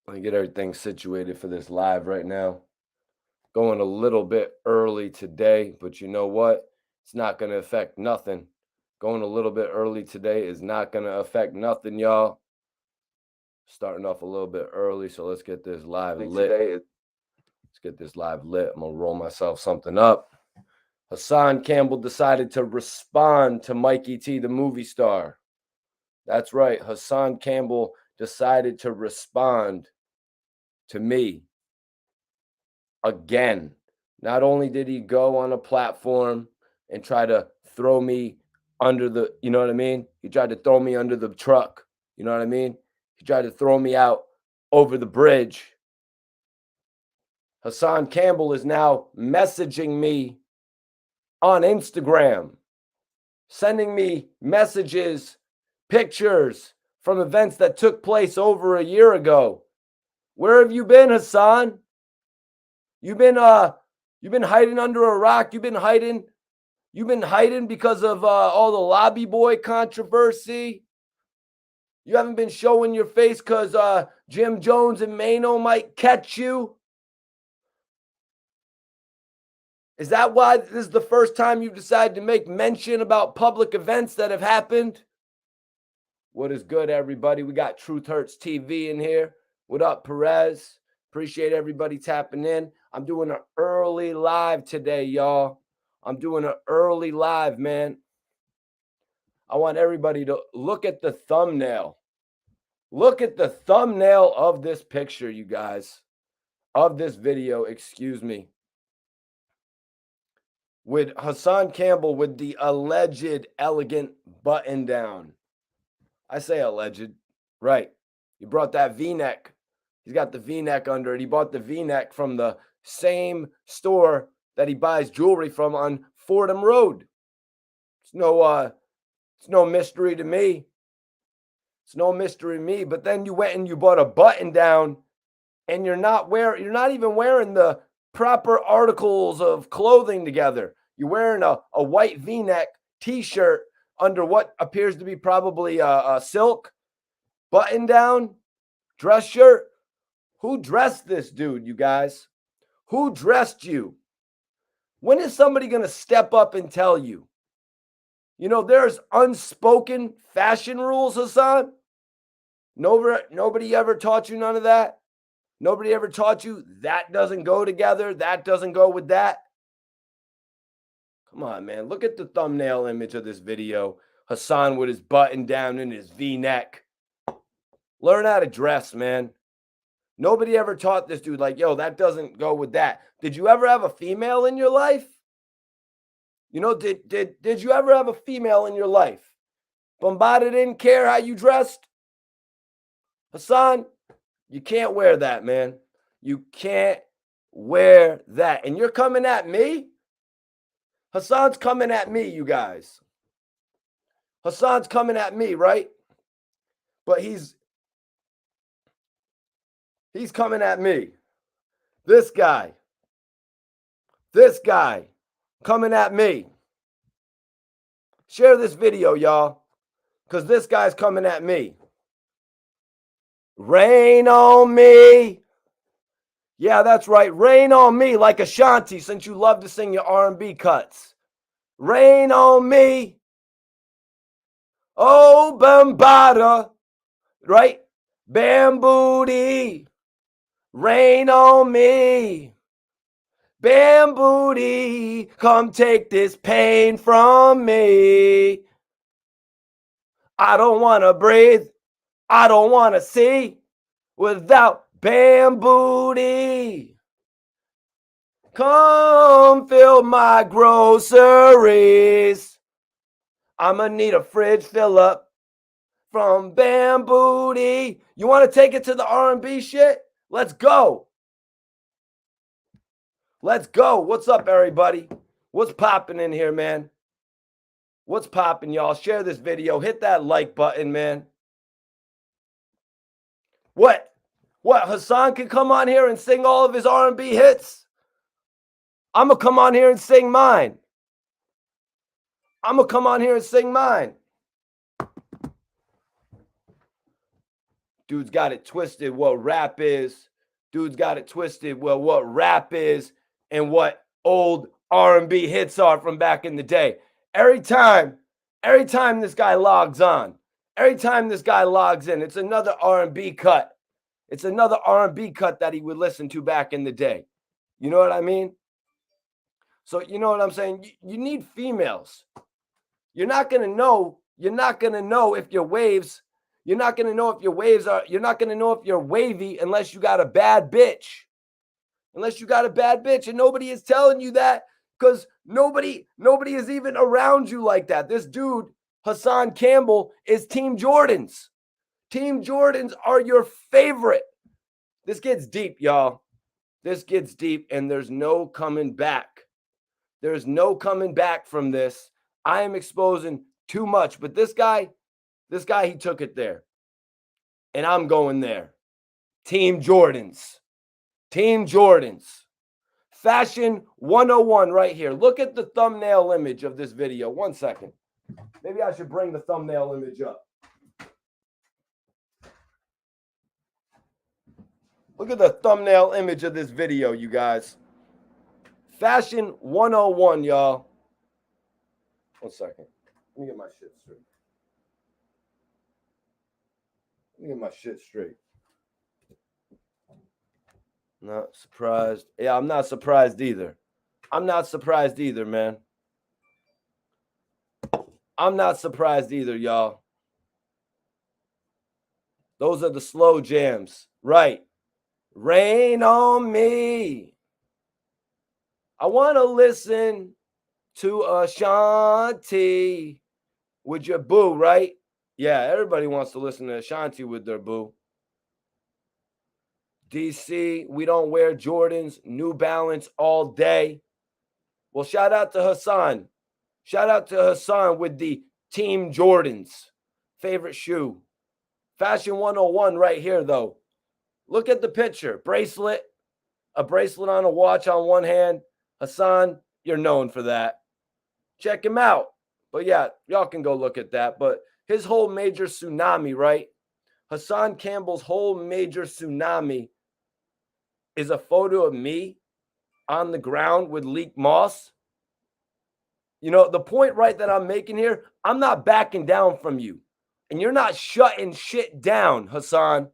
Let me get everything situated for this live right now. Going a little bit early today, but you know what? It's not going to affect nothing. Going a little bit early today is not going to affect nothing, y'all. Starting off a little bit early, so let's get this live lit. Let's get this live lit. I'm going to roll myself something up. Hassan Campbell decided to respond to Mikey T, the movie star. That's right. Hassan Campbell decided to respond to me again. Not only did he go on a platform and try to throw me under the, you know what I mean? He tried to throw me under the truck. You know what I mean? He tried to throw me out over the bridge. Hassan Campbell is now messaging me on Instagram, sending me messages, pictures from events that took place over a year ago. Where have you been, Hassan? You've been hiding under a rock. You've been hiding because of all the lobby boy controversy. You haven't been showing your face because Jim Jones and Mano might catch you. Is that why this is the first time you've decided to make mention about public events that have happened? What is good, everybody? We got Truth Hurts TV in here. What up, Perez? Appreciate everybody tapping in. I'm doing an early live today, y'all. I'm doing an early live, man. I want everybody to look at the thumbnail. Look at the thumbnail of this picture, you guys. Of this video, excuse me. With Hassan Campbell with the alleged elegant button down. I say alleged. Right. He brought that V-neck. He's got the V-neck under it. He bought the V-neck from the same store that he buys jewelry from on Fordham Road. It's no mystery to me. It's no mystery to me. But then you went and you bought a button down, and you're not even wearing the proper articles of clothing together. You're wearing a white V-neck t-shirt under what appears to be probably a silk button down dress shirt. Who dressed this dude, you guys? Who dressed you? When is somebody going to step up and tell you? You know, there's unspoken fashion rules, Hassan. Nobody ever taught you none of that. Nobody ever taught you that doesn't go together. That doesn't go with that. Come on, man. Look at the thumbnail image of this video. Hassan with his button down and his V-neck. Learn how to dress, man. Nobody ever taught this dude, like, yo, that doesn't go with that. Did you ever have a female in your life? You know, did you ever have a female in your life? Bombada didn't care how you dressed? Hassan, you can't wear that, man. You can't wear that. And you're coming at me? Hassan's coming at me, you guys. Hassan's coming at me, right? But he's coming at me. This guy coming at me. Share this video, y'all, because this guy's coming at me. Rain on me. Yeah, that's right. Rain on me like Ashanti, since you love to sing your R&B cuts. Rain on me. Oh, Bombada. Right? Bambooty. Rain on me. Bambooty. Come take this pain from me. I don't want to breathe. I don't want to see without Bambooty. Come fill my groceries. I'ma need a fridge fill up from Bambooty. You want to take it to the R&B shit? Let's go. Let's go. What's up, everybody? What's popping in here, man? What's popping, y'all? Share this video. Hit that like button, man. What? Hassan can come on here and sing all of his R&B hits? I'm going to come on here and sing mine. Dude's got it twisted what rap is. Dude's got it twisted well what rap is and what old R&B hits are from back in the day. Every time this guy logs on, every time this guy logs in, it's another R&B cut. It's another R&B cut that he would listen to back in the day. You know what I mean? So you know what I'm saying? You need females. You're not going to know if your waves, you're not going to know if your waves are, you're not going to know if you're wavy unless you got a bad bitch. Unless you got a bad bitch, and nobody is telling you that because nobody is even around you like that. This dude, Hassan Campbell, is Team Jordans. Team Jordans are your favorite. This gets deep, y'all. This gets deep, and there's no coming back. There's no coming back from this. I am exposing too much, but this guy, he took it there. And I'm going there. Team Jordans. Team Jordans. Fashion 101 right here. Look at the thumbnail image of this video. 1 second. Maybe I should bring the thumbnail image up. Look at the thumbnail image of this video, you guys. Fashion 101, y'all. 1 second. Let me get my shit straight. Not surprised. Yeah, I'm not surprised either. Man. I'm not surprised either, y'all. Those are the slow jams. Right. Rain on me. I want to listen to Ashanti with your boo, right? Yeah, everybody wants to listen to Ashanti with their boo. DC, we don't wear Jordans, New Balance all day. Well, shout out to Hassan. Shout out to Hassan with the Team Jordans. Favorite shoe. Fashion 101 right here, though. Look at the picture. Bracelet. A bracelet on a watch on one hand. Hassan, you're known for that. Check him out. But yeah, y'all can go look at that. But his whole major tsunami, right? Hassan Campbell's whole major tsunami is a photo of me on the ground with Leak Moss. You know, the point, right, that I'm making here, I'm not backing down from you. And you're not shutting shit down, Hassan.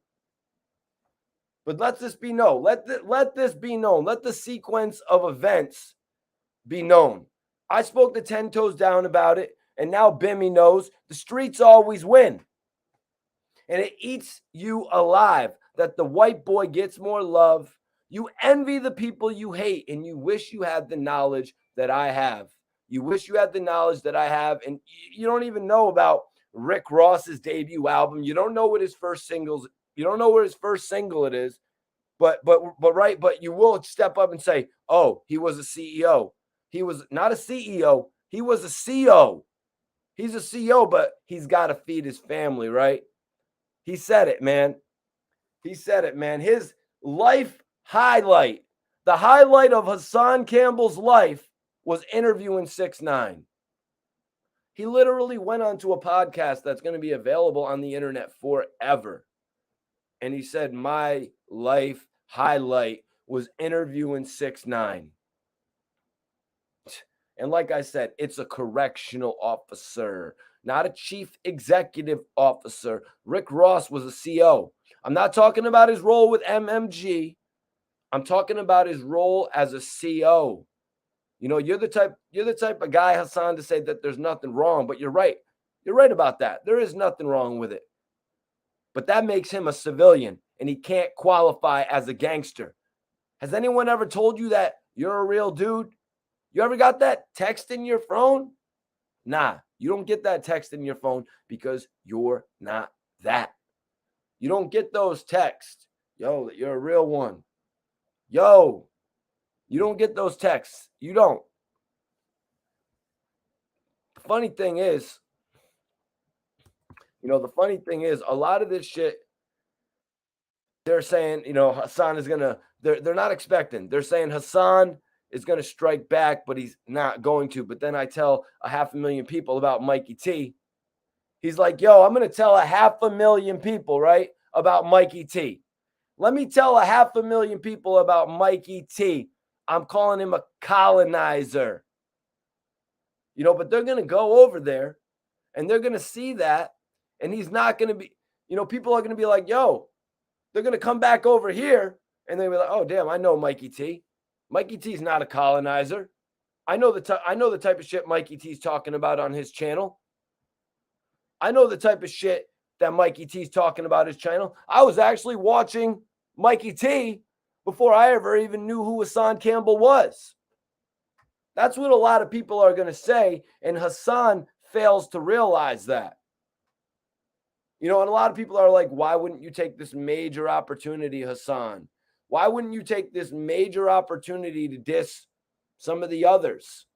But let this be known. Let this be known. Let the sequence of events be known. I spoke to 10 Toes Down about it, and now Bimmy knows the streets always win. And it eats you alive that the white boy gets more love. You envy the people you hate, and you wish you had the knowledge that I have. You wish you had the knowledge that I have, and you don't even know about Rick Ross's debut album. You don't know what his first singles. You don't know what his first single it is. But you will step up and say, "Oh, he was a CEO. He was not a CEO. He was a CO. He's a CEO, but he's got to feed his family, right?" He said it, man. His life highlight, the highlight of Hassan Campbell's life was interviewing 6ix9ine. He literally went onto a podcast that's going to be available on the internet forever. And he said, my life highlight was interviewing 6ix9ine. And like I said, it's a correctional officer, not a chief executive officer. Rick Ross was a CO. I'm not talking about his role with MMG. I'm talking about his role as a CO. You know, you're the type of guy, Hassan, to say that there's nothing wrong, but you're right. You're right about that. There is nothing wrong with it. But that makes him a civilian, and he can't qualify as a gangster. Has anyone ever told you that you're a real dude? You ever got that text in your phone? Nah, you don't get that text in your phone because you're not that. You don't get those texts. Yo, you're a real one. Yo, you don't get those texts. You don't. The funny thing is, a lot of this shit, they're saying, Hassan is going to, they're not expecting. They're saying Hassan is going to strike back, but he's not going to. But then I tell 500,000 people about Mikey T. He's like, yo, I'm going to tell 500,000 people, right, about Mikey T. Let me tell 500,000 people about Mikey T. I'm calling him a colonizer. But they're going to go over there and they're going to see that. And he's not going to be, people are going to be like, yo, they're going to come back over here and they'll be like, oh, damn, I know Mikey T. Mikey T's not a colonizer. I know the type of shit Mikey T's talking about on his channel. I know the type of shit that Mikey T's talking about his channel. I was actually watching Mikey T before I ever even knew who Hassan Campbell was. That's what a lot of people are going to say, and Hassan fails to realize that. And a lot of people are like, why wouldn't you take this major opportunity, Hassan? Why wouldn't you take this major opportunity to diss some of the others?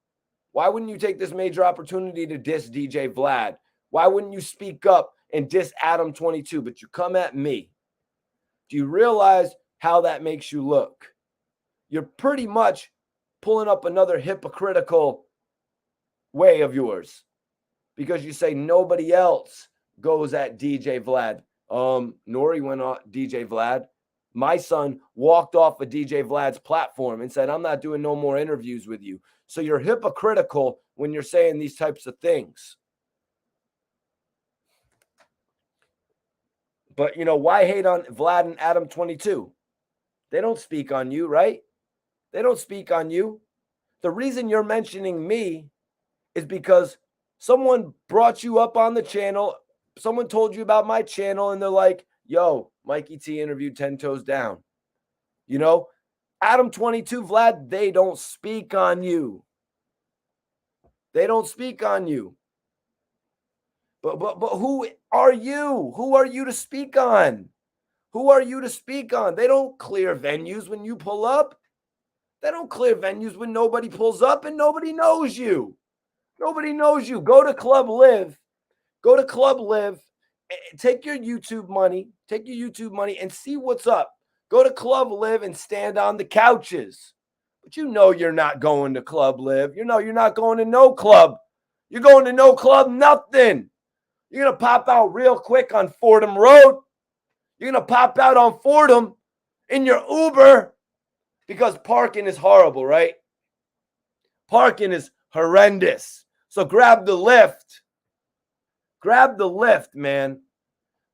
Why wouldn't you take this major opportunity to diss DJ Vlad? Why wouldn't you speak up and diss Adam 22? But you come at me. Do you realize how that makes you look? You're pretty much pulling up another hypocritical way of yours because you say nobody else goes at DJ Vlad. Nori went on DJ Vlad. My son walked off of DJ Vlad's platform and said, I'm not doing no more interviews with you. So you're hypocritical when you're saying these types of things. But, why hate on Vlad and Adam 22? They don't speak on you, right? They don't speak on you. The reason you're mentioning me is because someone brought you up on the channel. Someone told you about my channel and they're like, yo, Mikey T interviewed 10 Toes Down. Adam 22, Vlad, they don't speak on you. They don't speak on you. But who are you? Who are you to speak on? Who are you to speak on? They don't clear venues when you pull up. They don't clear venues when nobody pulls up and nobody knows you. Nobody knows you. Go to Club Live. Go to Club Live. Take your YouTube money. Take your YouTube money and see what's up. Go to Club Live and stand on the couches. But you're not going to Club Live. You're not going to no club. You're going to no club nothing. You're going to pop out real quick on Fordham Road. You're going to pop out on Fordham in your Uber because parking is horrible, right? Parking is horrendous. So grab the lift. Grab the lift, man.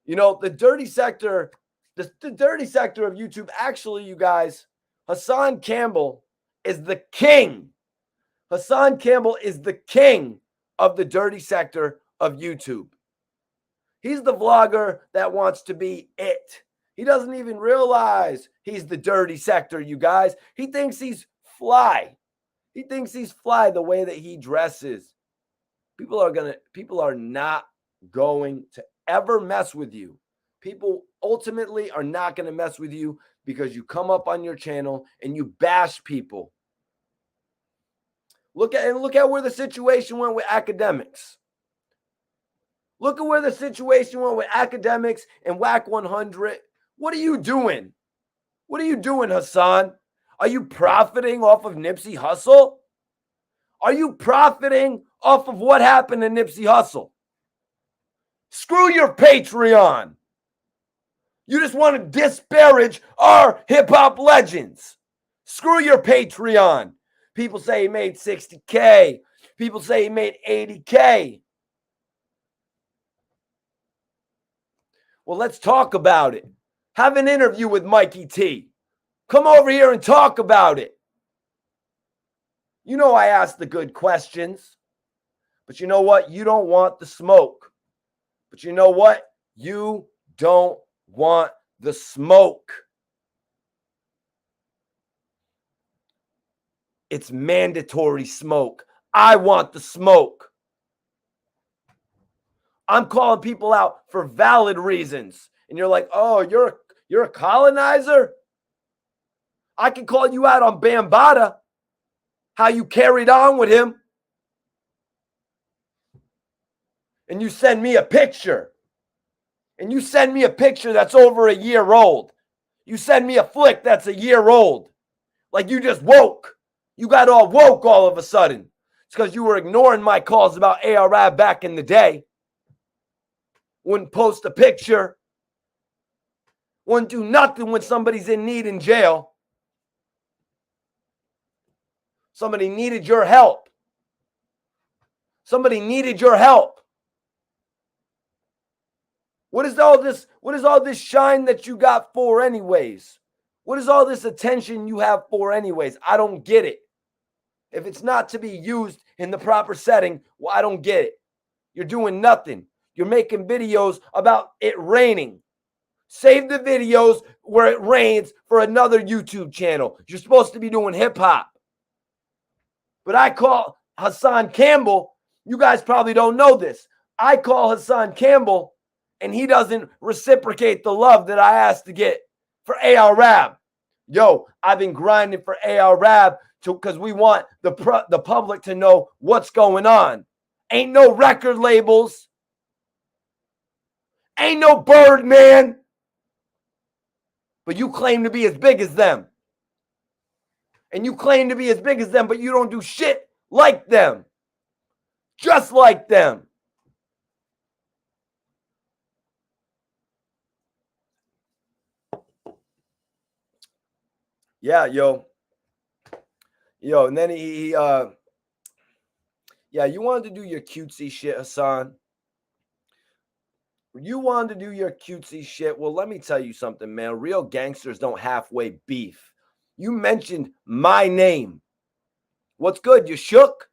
The dirty sector, the dirty sector of YouTube, actually, you guys, Hassan Campbell is the king. Hassan Campbell is the king of the dirty sector of YouTube. He's the vlogger that wants to be it. He doesn't even realize he's the dirty sector, you guys. He thinks he's fly. He thinks he's fly the way that he dresses. People are not going to ever mess with you. People ultimately are not going to mess with you because you come up on your channel and you bash people. Look at where the situation went with academics. Look at where the situation went with academics and WAC 100. What are you doing? What are you doing, Hassan? Are you profiting off of Nipsey Hussle? Are you profiting off of what happened to Nipsey Hussle? Screw your Patreon. You just want to disparage our hip-hop legends. Screw your Patreon. People say he made 60K. People say he made 80K. Well, let's talk about it. Have an interview with Mikey T. Come over here and talk about it. I ask the good questions. But you know what? You don't want the smoke. But you know what? You don't want the smoke. It's mandatory smoke. I want the smoke. I'm calling people out for valid reasons. And you're like, oh, you're a colonizer? I can call you out on Bambaataa, how you carried on with him. And you send me a picture. And you send me a picture that's over a year old. You send me a flick that's a year old. Like you just woke. You got all woke all of a sudden. It's because you were ignoring my calls about ARAB back in the day. Wouldn't post a picture. Wouldn't do nothing when somebody's in need in jail. Somebody needed your help. Somebody needed your help. What is all this? What is all this shine that you got for anyways? What is all this attention you have for anyways? I don't get it. If it's not to be used in the proper setting, well, I don't get it. You're doing nothing. You're making videos about it raining. Save the videos where it rains for another YouTube channel. You're supposed to be doing hip hop. But I call Hassan Campbell. You guys probably don't know this. I call Hassan Campbell, and he doesn't reciprocate the love that I asked to get for AR Rab. Yo, I've been grinding for AR Rab because we want the public to know what's going on. Ain't no record labels. Ain't no Birdman. But you claim to be as big as them. And you claim to be as big as them, but you don't do shit like them. Just like them. Yeah, yo. Yo, and then yeah, you wanted to do your cutesy shit, Hassan. You wanted to do your cutesy shit. Well, let me tell you something, man. Real gangsters don't halfway beef. You mentioned my name. What's good? You shook?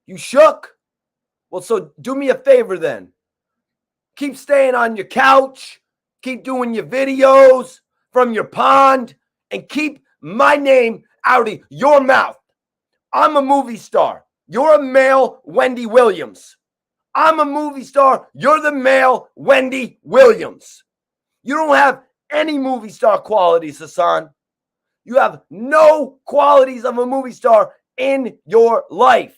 You shook? Well, so do me a favor then. Keep staying on your couch. Keep doing your videos from your pond. And keep my name out of your mouth. I'm a movie star. You're a male Wendy Williams. I'm a movie star. You're the male Wendy Williams. You don't have any movie star qualities, Hassan. You have no qualities of a movie star in your life.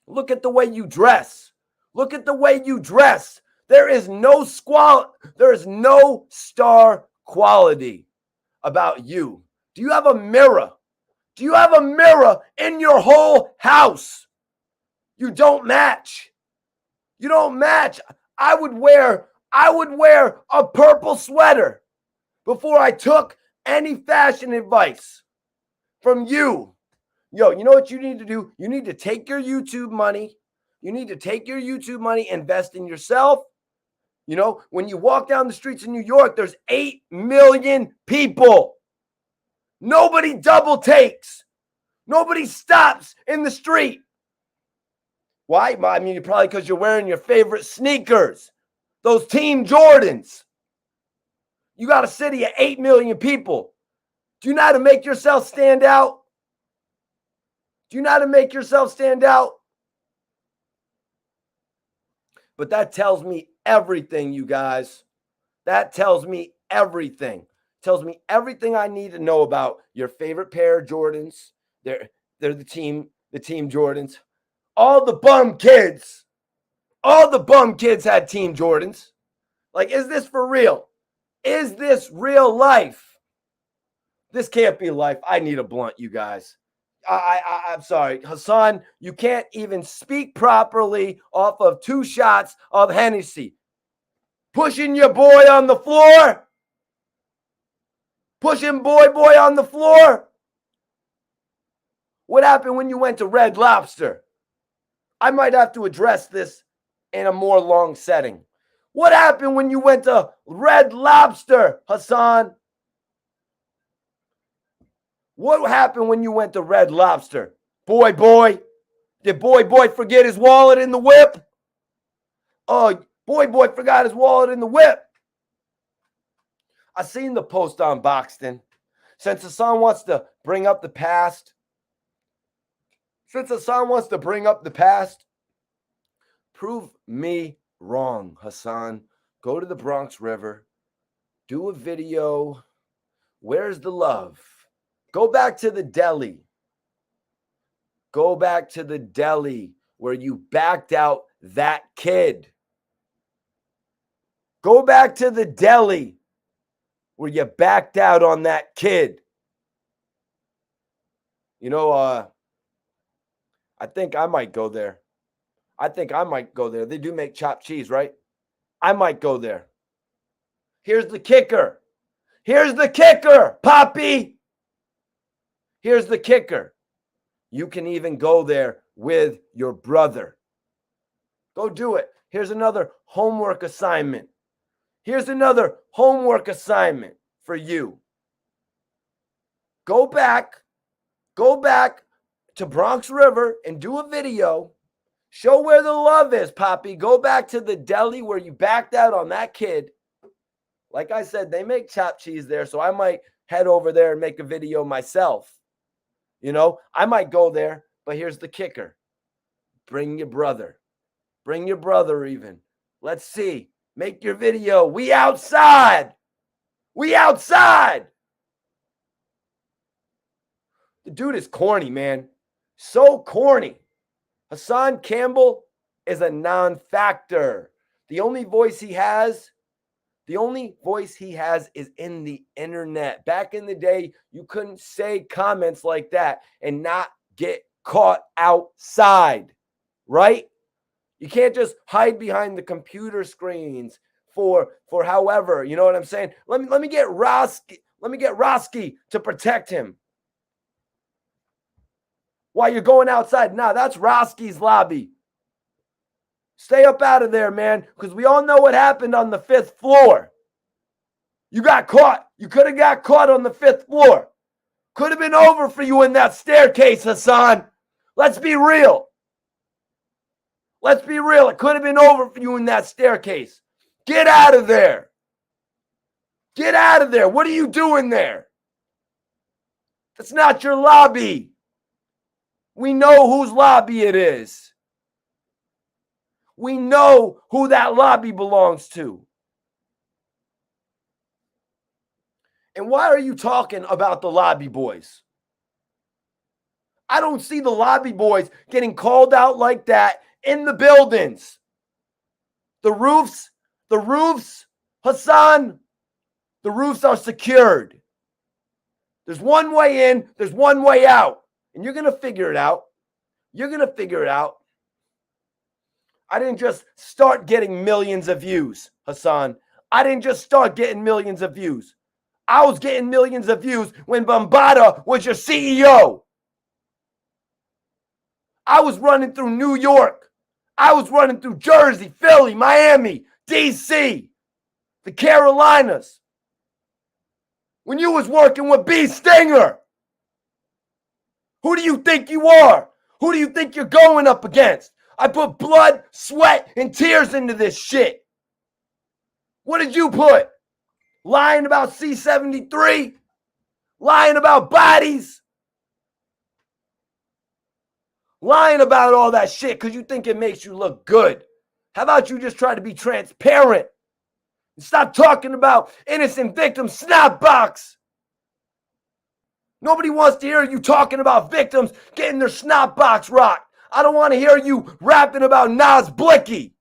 Look at the way you dress. Look at the way you dress. There is no star quality about you. Do you have a mirror? Do you have a mirror in your whole house? You don't match. You don't match. I would wear a purple sweater before I took any fashion advice from you. Yo, you know what you need to do? You need to take your YouTube money. You need to take your YouTube money, invest in yourself. You know, when you walk down the streets in New York, there's 8 million people. Nobody double takes. Nobody stops in the street. Why? I mean, probably because you're wearing your favorite sneakers, those Team Jordans. You got a city of 8 million people. Do you know how to make yourself stand out? Do you know how to make yourself stand out? But that tells me everything, you guys. That tells me everything. Tells me everything I need to know about your favorite pair of Jordans. They're the team Jordans. All the bum kids had Team Jordans. Like, is this for real? Is this real life? This can't be life. I need a blunt, you guys. I'm sorry. Hassan, you can't even speak properly off of 2 shots of Hennessy. Pushing your boy on the floor. Pushing boy on the floor. What happened when you went to Red Lobster? I might have to address this in a more long setting. What happened when you went to Red Lobster, Hassan? What happened when you went to Red Lobster? Boy, did boy forget his wallet in the whip? Oh, boy forgot his wallet in the whip. I seen the post on Boxton. Since Hassan wants to bring up the past, prove me wrong, Hassan. Go to the Bronx River. Do a video. Where's the love? Go back to the deli. Go back to the deli where you backed out that kid. Go back to the deli where you backed out on that kid. You know, I think I might go there. They do make chopped cheese, right? I might go there. Here's the kicker. Here's the kicker, Poppy. Here's the kicker. You can even go there with your brother. Go do it. Here's another homework assignment. Here's another homework assignment for you. Go back to Bronx River and do a video. Show where the love is, Poppy. Go back to the deli where you backed out on that kid. Like I said, they make chopped cheese there, so I might head over there and make a video myself. You know, I might go there, but here's the kicker. Bring your brother. Bring your brother even. Let's see. Make your video. We outside. We outside. The dude is corny, man. So corny. Hassan Campbell is a non-factor. The only voice he has is in the internet. Back in the day, you couldn't say comments like that and not get caught outside, right? You can't just hide behind the computer screens for however, you know what I'm saying? Let me get Roski to protect him. While you're going outside. Nah, that's Roski's lobby. Stay up out of there, man, because we all know what happened on the 5th floor. You got caught. You could have got caught on the 5th floor. Could have been over for you in that staircase, Hassan. Let's be real. Let's be real. It could have been over for you in that staircase. Get out of there. Get out of there. What are you doing there? That's not your lobby. We know whose lobby it is. We know who that lobby belongs to. And why are you talking about the lobby boys? I don't see the lobby boys getting called out like that in the buildings. The roofs, Hassan, the roofs are secured. There's one way in, there's one way out. And you're going to figure it out. You're going to figure it out. I didn't just start getting millions of views, Hassan. I didn't just start getting millions of views. I was getting millions of views when Bambaataa was your CEO. I was running through New York. I was running through Jersey, Philly, Miami, D.C., the Carolinas. When you was working with B. Stinger. Who do you think you are? Who do you think you're going up against? I put blood, sweat, and tears into this shit. What did you put? Lying about C-73? Lying about bodies? Lying about all that shit because you think it makes you look good. How about you just try to be transparent? And stop talking about innocent victims snap box. Nobody wants to hear you talking about victims getting their snot box rocked. I don't want to hear you rapping about Nas Blicky.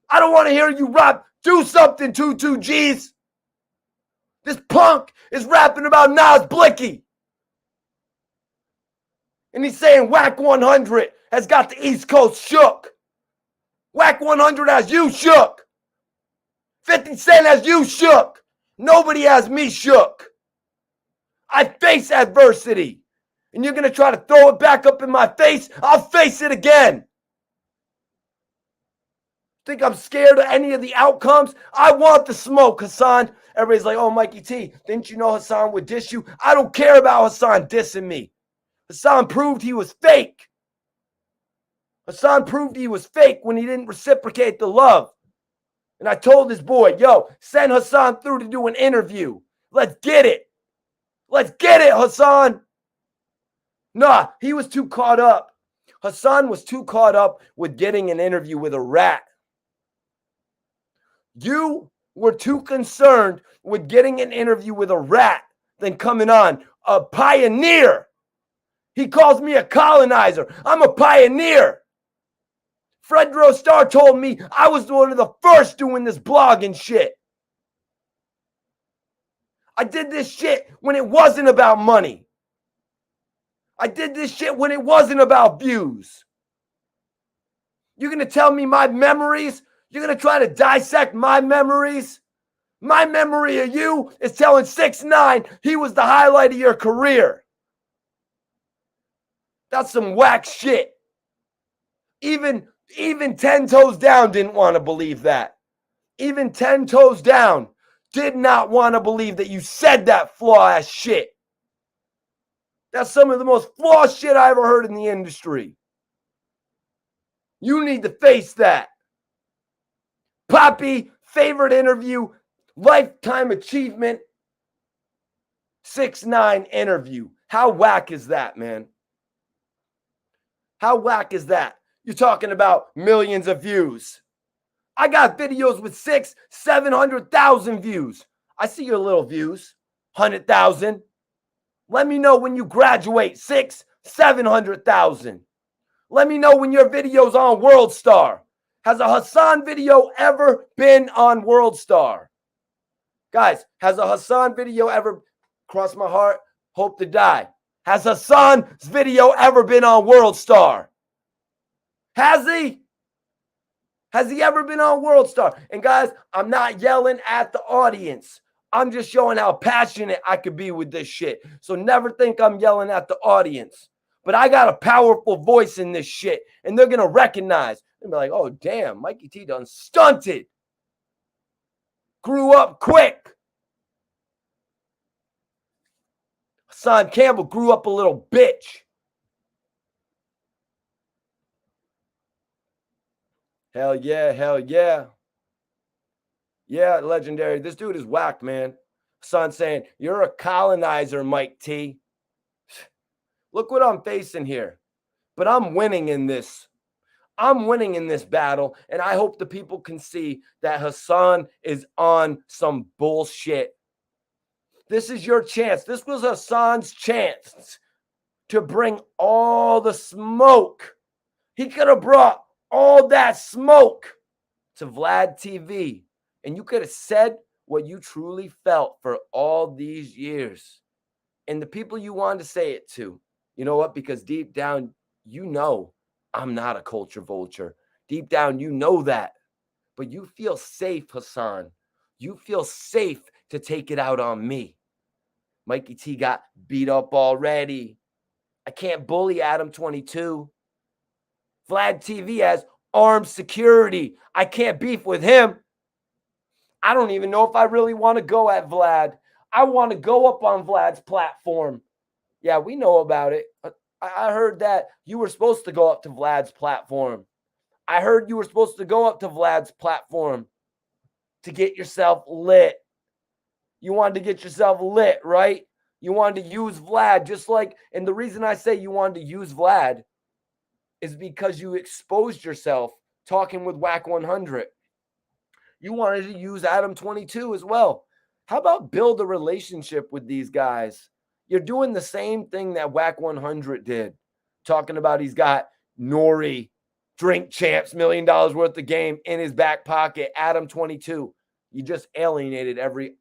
I don't want to hear you rap. Do something, 22Gs. This punk is rapping about Nas Blicky. And he's saying Whack 100 has got the East Coast shook. Whack 100 has you shook. 50 Cent has you shook. Nobody has me shook. I face adversity. And you're going to try to throw it back up in my face? I'll face it again. Think I'm scared of any of the outcomes? I want the smoke, Hassan. Everybody's like, oh, Mikey T, didn't you know Hassan would diss you? I don't care about Hassan dissing me. Hassan proved he was fake. Hassan proved he was fake when he didn't reciprocate the love. And I told this boy, yo, send Hassan through to do an interview. Let's get it. Let's get it, Hassan. Nah, he was too caught up. Hassan was too caught up with getting an interview with a rat. You were too concerned with getting an interview with a rat than coming on a pioneer. He calls me a colonizer. I'm a pioneer. Fred Rostar told me I was one of the first doing this blogging shit. I did this shit when it wasn't about money. I did this shit when it wasn't about views. You're going to tell me my memories? You're going to try to dissect my memories? My memory of you is telling 6ix9ine he was the highlight of your career. That's some whack shit. Even 10 Toes Down didn't want to believe that. Even 10 Toes Down did not want to believe that you said that flaw-ass shit. That's some of the most flawed shit I ever heard in the industry. You need to face that. Poppy, favorite interview, lifetime achievement, 6ix9ine interview. How whack is that, man? How whack is that? You're talking about millions of views. I got videos with 700,000 views. I see your little views, 100,000. Let me know when you graduate, 700,000. Let me know when your video's on World Star. Has a Hassan video ever been on World Star? Guys, has a Hassan video ever, cross my heart, hope to die. Has Hassan's video ever been on World Star? Has he? Has he ever been on World Star? And guys, I'm not yelling at the audience. I'm just showing how passionate I could be with this shit. So never think I'm yelling at the audience. But I got a powerful voice in this shit. And they're going to recognize. They'll be like, oh, damn, Mikey T done stunted. Grew up quick. Hassan Campbell grew up a little bitch. Hell yeah, hell yeah. Yeah, legendary. This dude is whacked, man. Hassan saying, you're a colonizer, Mike T. Look what I'm facing here. But I'm winning in this. I'm winning in this battle, and I hope the people can see that Hassan is on some bullshit. This is your chance. This was Hassan's chance to bring all the smoke. He could have brought all that smoke to Vlad TV, and you could have said what you truly felt for all these years. And the people you wanted to say it to, you know what? Because deep down, you know I'm not a culture vulture. Deep down, you know that. But you feel safe, Hassan. You feel safe to take it out on me. Mikey T got beat up already. I can't bully Adam 22. Vlad TV has armed security. I can't beef with him. I don't even know if I really want to go at Vlad. I want to go up on Vlad's platform. Yeah, we know about it. I heard that you were supposed to go up to Vlad's platform. I heard you were supposed to go up to Vlad's platform to get yourself lit. You wanted to get yourself lit, right? You wanted to use Vlad just like, and the reason I say you wanted to use Vlad is because you exposed yourself talking with Whack 100. You wanted to use Adam 22 as well. How about build a relationship with these guys? You're doing the same thing that Whack 100 did. Talking about he's got Nori, Drink Champs, $1 million worth of game in his back pocket. Adam 22. You just alienated every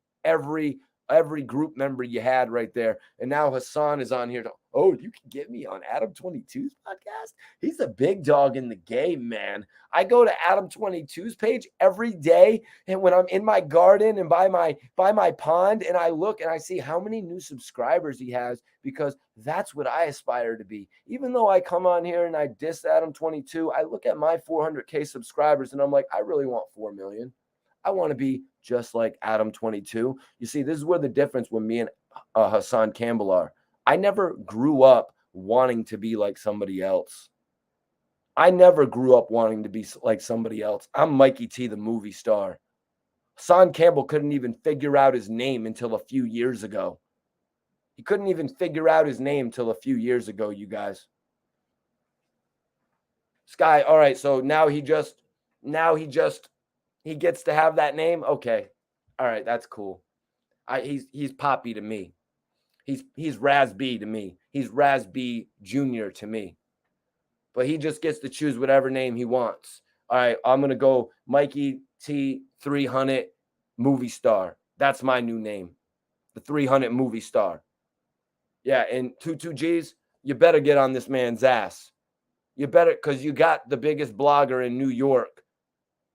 group member you had right there. And now Hassan is on here. Oh, you can get me on Adam 22's podcast? He's a big dog in the game, man. I go to Adam 22's page every day, and when I'm in my garden and by my pond, and I look and I see how many new subscribers he has, because that's what I aspire to be. Even though I come on here and I diss Adam 22, I look at my 400K subscribers and I'm like, I really want 4 million. I want to be just like Adam 22. You see, this is where the difference with me and Hassan Campbell are. I never grew up wanting to be like somebody else. I never grew up wanting to be like somebody else. I'm Mikey T, the movie star. Hassan Campbell couldn't even figure out his name until a few years ago. He couldn't even figure out his name until a few years ago, you guys. Sky, all right, so now he gets to have that name. Okay. All right, that's cool. He's Poppy to me. He's Raz B to me. He's Raz B Jr. to me. But he just gets to choose whatever name he wants. All right, I'm going to go Mikey T 300 movie star. That's my new name. The 300 movie star. Yeah, and 22Gs, you better get on this man's ass. You better, because you got the biggest blogger in New York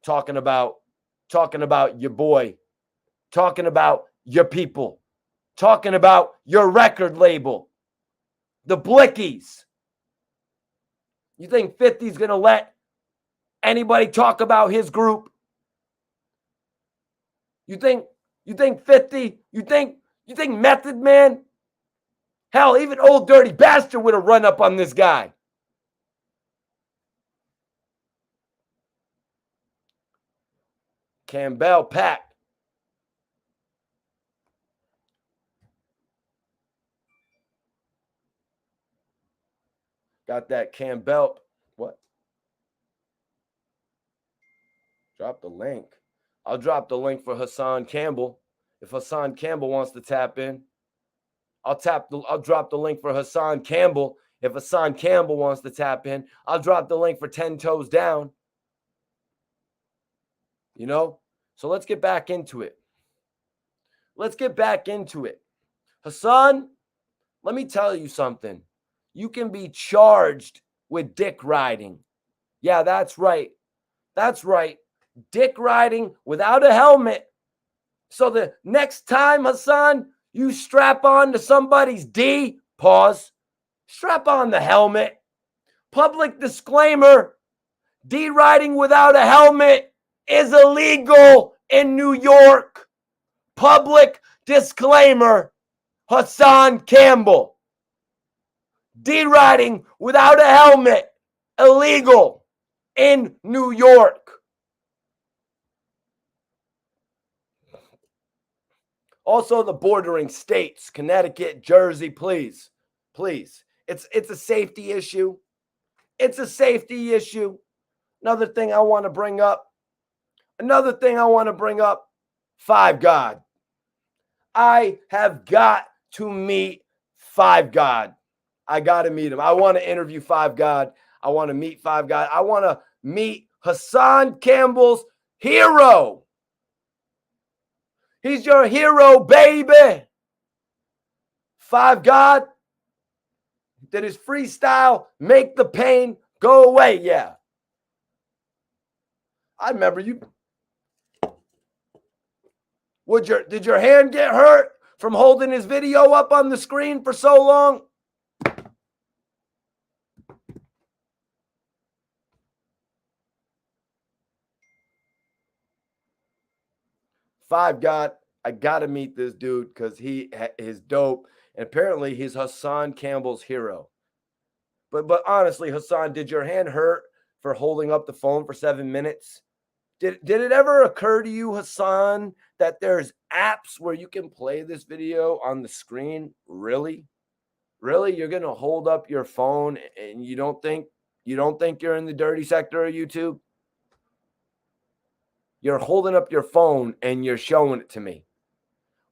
talking about your boy, talking about your people, talking about your record label, the Blickies. You think 50's going to let anybody talk about his group? You think 50? You think Method Man? Hell, even Old Dirty Bastard would have run up on this guy. Campbell Pat. Got that Campbell. What? Drop the link. I'll drop the link for Hassan Campbell. If Hassan Campbell wants to tap in, I'll drop the link for Hassan Campbell. If Hassan Campbell wants to tap in, I'll drop the link for 10 Toes Down. You know? So let's get back into it. Hassan, let me tell you something. You can be charged with dick riding. Yeah, that's right. Dick riding without a helmet. So the next time, Hassan, you strap on to somebody's D, strap on the helmet. Public disclaimer, D riding without a helmet is illegal in New York. Public disclaimer, Hassan Campbell. D riding without a helmet, illegal in New York. Also, the bordering states, Connecticut, Jersey, please. It's a safety issue. Another thing I want to bring up. Five God. I have got to meet Five God. I got to meet him. I want to interview Five God. I want to meet Five God. I want to meet Hassan Campbell's hero. He's your hero, baby. Five God. Did his freestyle make the pain go away? Yeah. I remember you. Did your hand get hurt from holding his video up on the screen for so long? Five God, I got to meet this dude because he is dope. And apparently he's Hassan Campbell's hero. But honestly, Hassan, did your hand hurt for holding up the phone for 7 minutes? Did it ever occur to you, Hassan, that there's apps where you can play this video on the screen? Really? You're going to hold up your phone and you don't think you're in the dirty sector of YouTube? You're holding up your phone and you're showing it to me.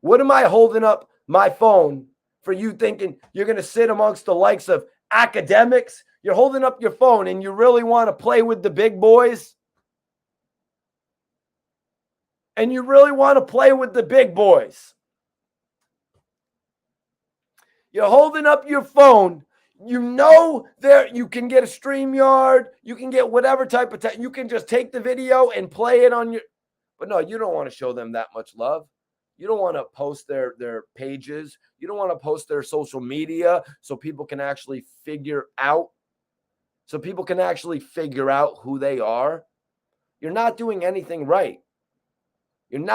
What am I holding up my phone for you thinking you're going to sit amongst the likes of academics? You're holding up your phone and you really want to play with the big boys? You're holding up your phone. You know there you can get a StreamYard. You can get whatever type of you can just take the video and play it on your. But no, you don't want to show them that much love. You don't want to post their pages. You don't want to post their social media so people can actually figure out who they are. You're not doing anything right. And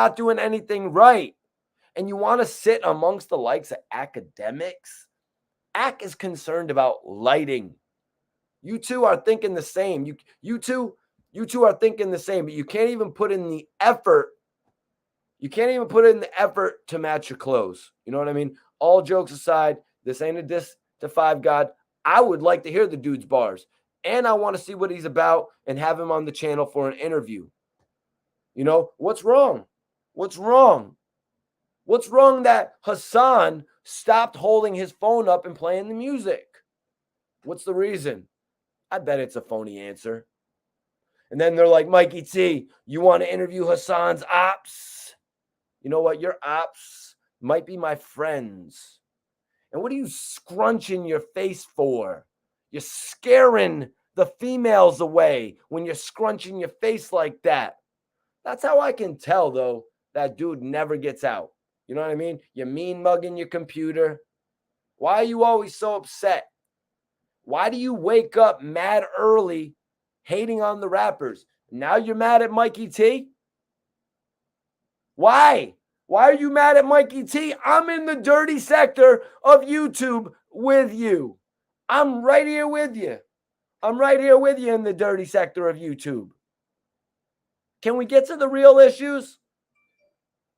you want to sit amongst the likes of academics? Ac is concerned about lighting. You two are thinking the same. You two are thinking the same, but you can't even put in the effort. You can't even put in the effort to match your clothes. You know what I mean? All jokes aside, this ain't a diss to Five God. I would like to hear the dude's bars. And I want to see what he's about and have him on the channel for an interview. You know, what's wrong? What's wrong that Hassan stopped holding his phone up and playing the music? What's the reason? I bet it's a phony answer. And then they're like, Mikey T, you want to interview Hassan's ops? You know what? Your ops might be my friends. And what are you scrunching your face for? You're scaring the females away when you're scrunching your face like that. That's how I can tell, though, that dude never gets out. You know what I mean? You're mean mugging your computer. Why are you always so upset? Why do you wake up mad early hating on the rappers? Now you're mad at Mikey T? Why? Why are you mad at Mikey T? I'm in the dirty sector of YouTube with you. I'm right here with you. I'm right here with you in the dirty sector of YouTube. Can we get to the real issues?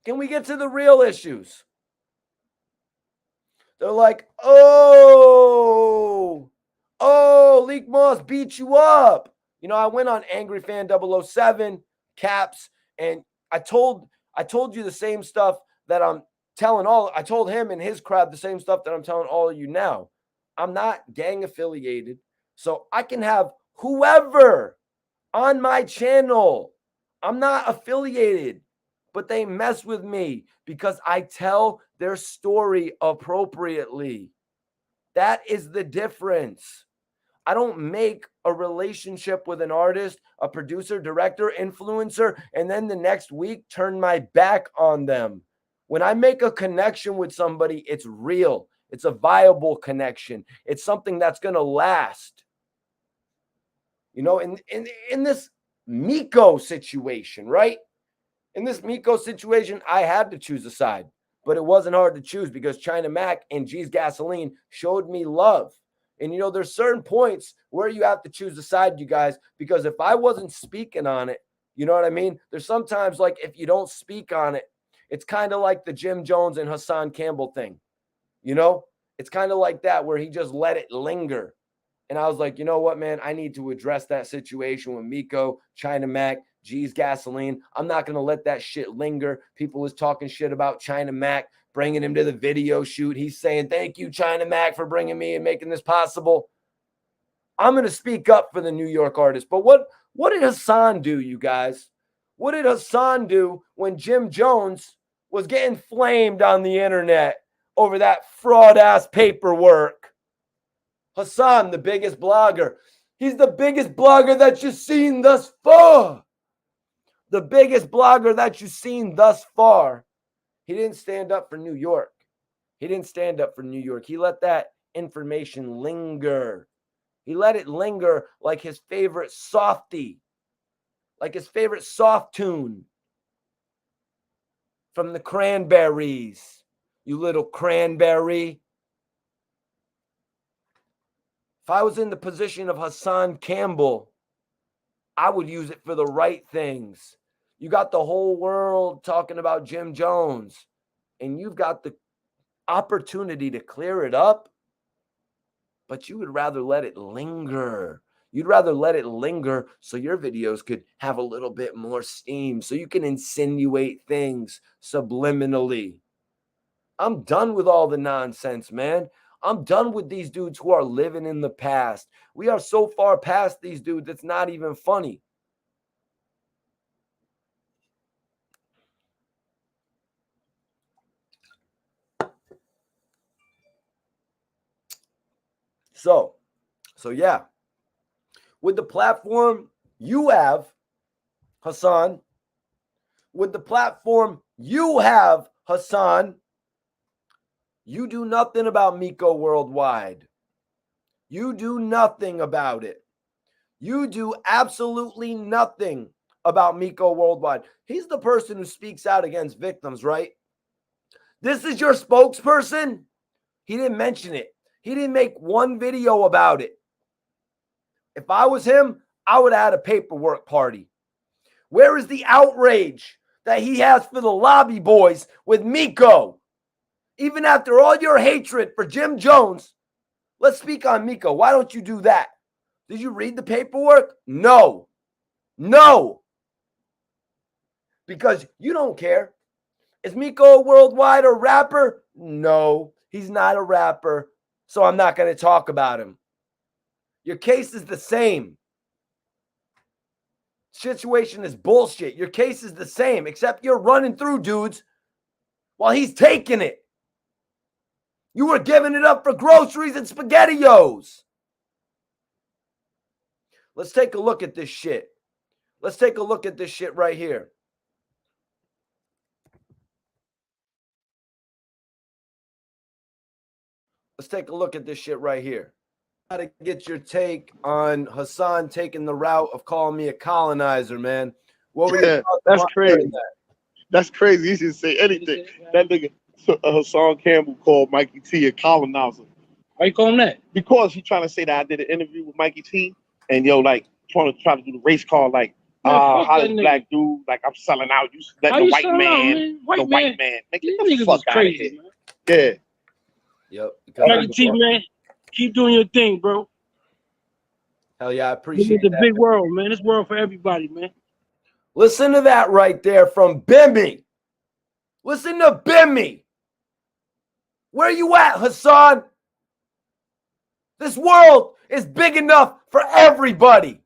Can we get to the real issues? They're like, oh, Leak Moss beat you up. You know, I went on Angry Fan 007, Caps, and I told you the same stuff that I'm telling I told him and his crowd the same stuff that I'm telling all of you now. I'm not gang affiliated, so I can have whoever on my channel. I'm not affiliated, but they mess with me because I tell their story appropriately. That is the difference. I don't make a relationship with an artist, a producer, director, influencer, and then the next week turn my back on them. When I make a connection with somebody, it's real. It's a viable connection. It's something that's going to last. You know, in this Miko situation, right? In this Miko situation, I had to choose a side, but it wasn't hard to choose because China Mac and G's Gasoline showed me love. And, you know, there's certain points where you have to choose a side, you guys, because if I wasn't speaking on it, you know what I mean? There's sometimes like if you don't speak on it, it's kind of like the Jim Jones and Hassan Campbell thing. You know, it's kind of like that where he just let it linger. And I was like, you know what, man? I need to address that situation with Miko, China Mac, G's Gasoline. I'm not going to let that shit linger. People was talking shit about China Mac, bringing him to the video shoot. He's saying, thank you, China Mac, for bringing me and making this possible. I'm going to speak up for the New York artist. But what did Hassan do, you guys? What did Hassan do when Jim Jones was getting flamed on the internet over that fraud-ass paperwork? Hassan, the biggest blogger. He's the biggest blogger that you've seen thus far. The biggest blogger that you've seen thus far. He didn't stand up for New York. He didn't stand up for New York. He let that information linger. He let it linger like his favorite softie, like his favorite soft tune from the Cranberries. You little cranberry. If I was in the position of Hassan Campbell, I would use it for the right things. You got the whole world talking about Jim Jones, and you've got the opportunity to clear it up, but you would rather let it linger. You'd rather let it linger so your videos could have a little bit more steam, so you can insinuate things subliminally. I'm done with all the nonsense, man. I'm done with these dudes who are living in the past. We are so far past these dudes, it's not even funny. So yeah. With the platform you have, Hassan, with the platform you have, Hassan, you do nothing about Miko Worldwide. You do nothing about it. You do absolutely nothing about Miko Worldwide. He's the person who speaks out against victims, right? This is your spokesperson? He didn't mention it. He didn't make one video about it. If I was him, I would have had a paperwork party. Where is the outrage that he has for the lobby boys with Miko? Even after all your hatred for Jim Jones, let's speak on Miko. Why don't you do that? Did you read the paperwork? No. Because you don't care. Is Miko Worldwide a rapper? No, he's not a rapper. So I'm not going to talk about him. Your case is the same. Situation is bullshit. Your case is the same, except you're running through dudes while he's taking it. You were giving it up for groceries and SpaghettiOs. Let's take a look at this shit. Let's take a look at this shit right here. Let's take a look at this shit right here. Got to get your take on Hassan taking the route of calling me a colonizer, man. What were your thoughts That's upon crazy. hearing that? That's crazy. You should say anything. That nigga Hassan Campbell called Mikey T a colonizer. Why you call him that? Because he trying to say that I did an interview with Mikey T and like try to do the race car like how this black dude like I'm selling out. You let the white man, the white man. Like, get the fuck out of here. Man. Yeah. Yep. Mikey T, man, keep doing your thing, bro. Hell yeah, I appreciate the big world, man. This world for everybody, man. Listen to that right there from Bimmy. Listen to Bimmy. Where you at, Hassan? This world is big enough for everybody.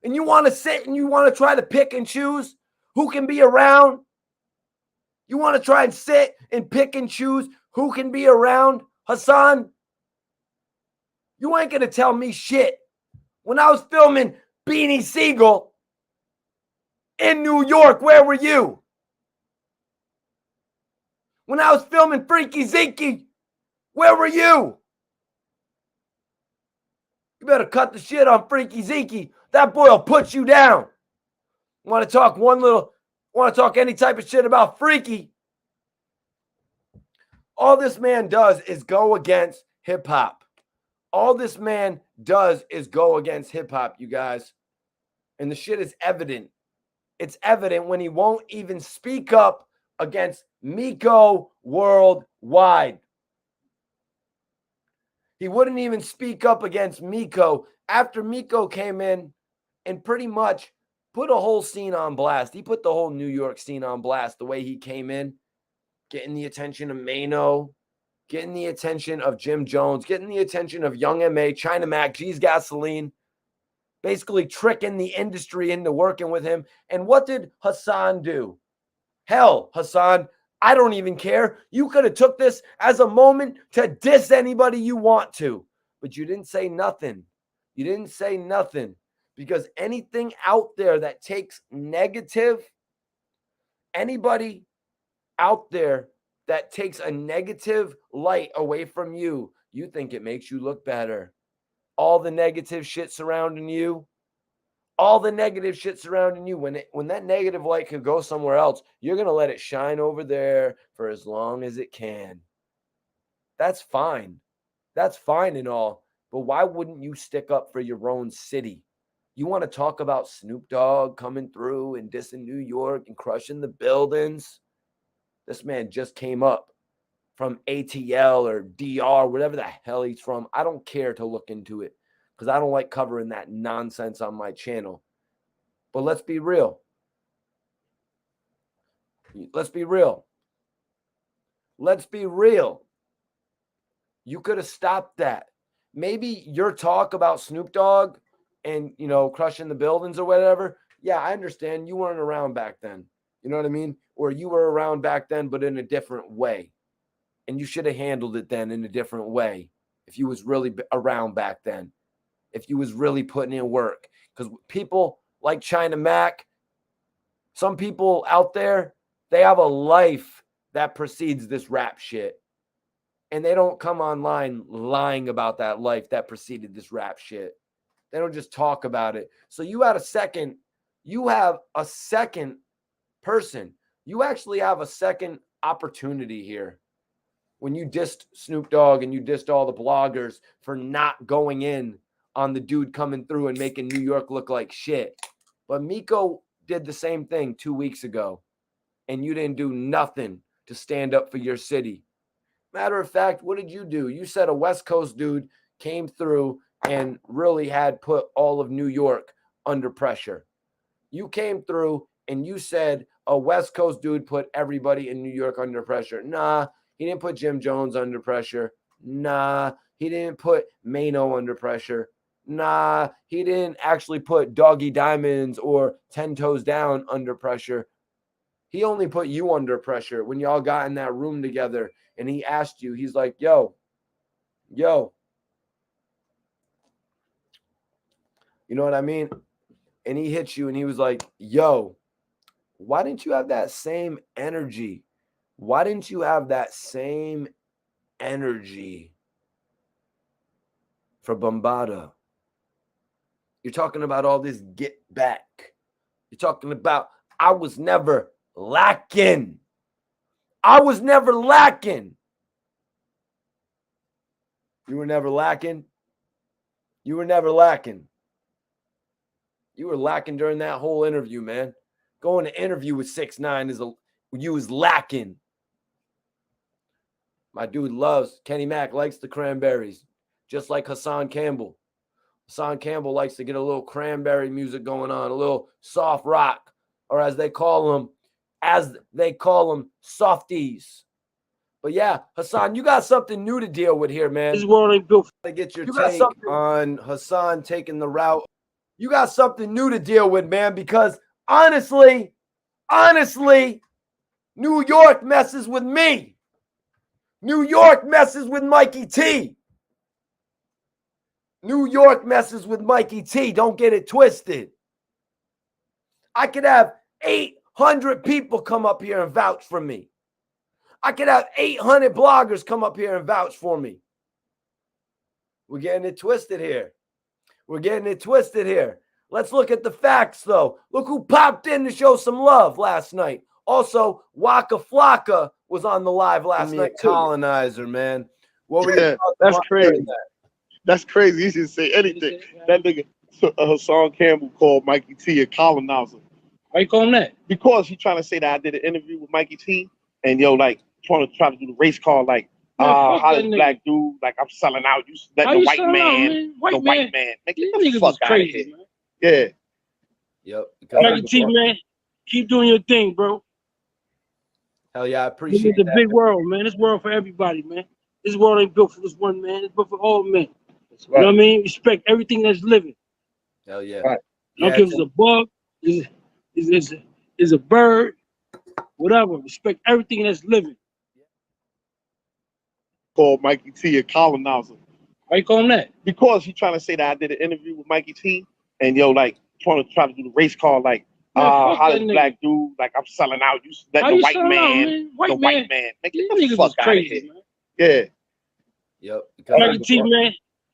And you want to sit and you want to try to pick and choose who can be around? You want to try and sit and pick and choose who can be around, Hassan? You ain't going to tell me shit. When I was filming Beanie Siegel in New York, where were you? When I was filming Freaky Zeke, where were you? You better cut the shit on Freaky Zeke. That boy will put you down. Want to talk any type of shit about Freaky? All this man does is go against hip hop. All this man does is go against hip hop, you guys. And the shit is evident. It's evident when he won't even speak up against Miko worldwide. He wouldn't even speak up against Miko after Miko came in and pretty much put a whole scene on blast. He put the whole New York scene on blast the way he came in, getting the attention of Mano, getting the attention of Jim Jones, getting the attention of Young M.A., China Mac, G's Gasoline, basically tricking the industry into working with him. And what did Hassan do? Hell, Hassan, I don't even care. You could have took this as a moment to diss anybody you want to, but you didn't say nothing. You didn't say nothing because anything out there that takes negative, anybody out there that takes a negative light away from you, you think it makes you look better. All the negative shit surrounding you, when that negative light could go somewhere else, you're going to let it shine over there for as long as it can. That's fine. That's fine and all. But why wouldn't you stick up for your own city? You want to talk about Snoop Dogg coming through and dissing New York and crushing the buildings? This man just came up from ATL or DR, whatever the hell he's from. I don't care to look into it because I don't like covering that nonsense on my channel. But let's be real. Let's be real. You could have stopped that. Maybe your talk about Snoop Dogg and, crushing the buildings or whatever. Yeah, I understand. You weren't around back then. You know what I mean? Or you were around back then, but in a different way. And you should have handled it then in a different way if you was really around back then. If you was really putting in work. Because people like China Mac, some people out there, they have a life that precedes this rap shit. And they don't come online lying about that life that preceded this rap shit. They don't just talk about it. So you have a second person. You actually have a second opportunity here. When you dissed Snoop Dogg and you dissed all the bloggers for not going in on the dude coming through and making New York look like shit. But Miko did the same thing 2 weeks ago, and you didn't do nothing to stand up for your city. Matter of fact, what did you do? You said a West Coast dude came through and really had put all of New York under pressure. You came through and you said a West Coast dude put everybody in New York under pressure. Nah, he didn't put Jim Jones under pressure. Nah, he didn't put Mano under pressure. Nah, he didn't actually put Doggy Diamonds or 10 Toes Down under pressure. He only put you under pressure when y'all got in that room together and he asked you, he's like, yo. You know what I mean? And he hit you and he was like, yo, why didn't you have that same energy? Why didn't you have that same energy for Bombada. You're talking about all this get back. You're talking about I was never lacking. I was never lacking. You were never lacking. You were never lacking. You were lacking during that whole interview, man. Going to interview with 6ix9ine you was lacking. My dude loves Kenny Mack, likes the cranberries, just like Hassan Campbell. Hassan Campbell likes to get a little cranberry music going on, a little soft rock, or as they call them, softies. But yeah, Hassan, you got something new to deal with here, man. This world ain't built To get your take on Hassan taking the route. You got something new to deal with, man, because honestly, New York messes with me. New York messes with Mikey T. New York messes with Mikey T. Don't get it twisted. I could have 800 people come up here and vouch for me. I could have 800 bloggers come up here and vouch for me. We're getting it twisted here. Let's look at the facts, though. Look who popped in to show some love last night. Also, Waka Flocka was on the live last night. Colonizer, man. What were you That's crazy. That's crazy. He didn't say anything. That nigga Hassan Campbell called Mikey T a colonizer. Why you call him that? Because he trying to say that I did an interview with Mikey T and trying to do the race call how this black dude, I'm selling out. You let the white man. White man. Get the fuck out of here. Man. Yeah. Yep. Mikey T, man, keep doing your thing, bro. Hell yeah, I appreciate it. It's a big world, man. This world for everybody, man. This world ain't built for this one man. It's built for all men. That's right. You know what I mean? Respect everything that's living. Hell yeah. Right. I don't care if it's a bug, is a bird, whatever. Respect everything that's living. Called Mikey T a colonizer. Why you call him that? Because he trying to say that I did an interview with Mikey T and trying to do the race call how this black dude, I'm selling out. You let the white man. White man. Get the fuck out of here. Man. Yeah. Yep. Mikey T, man,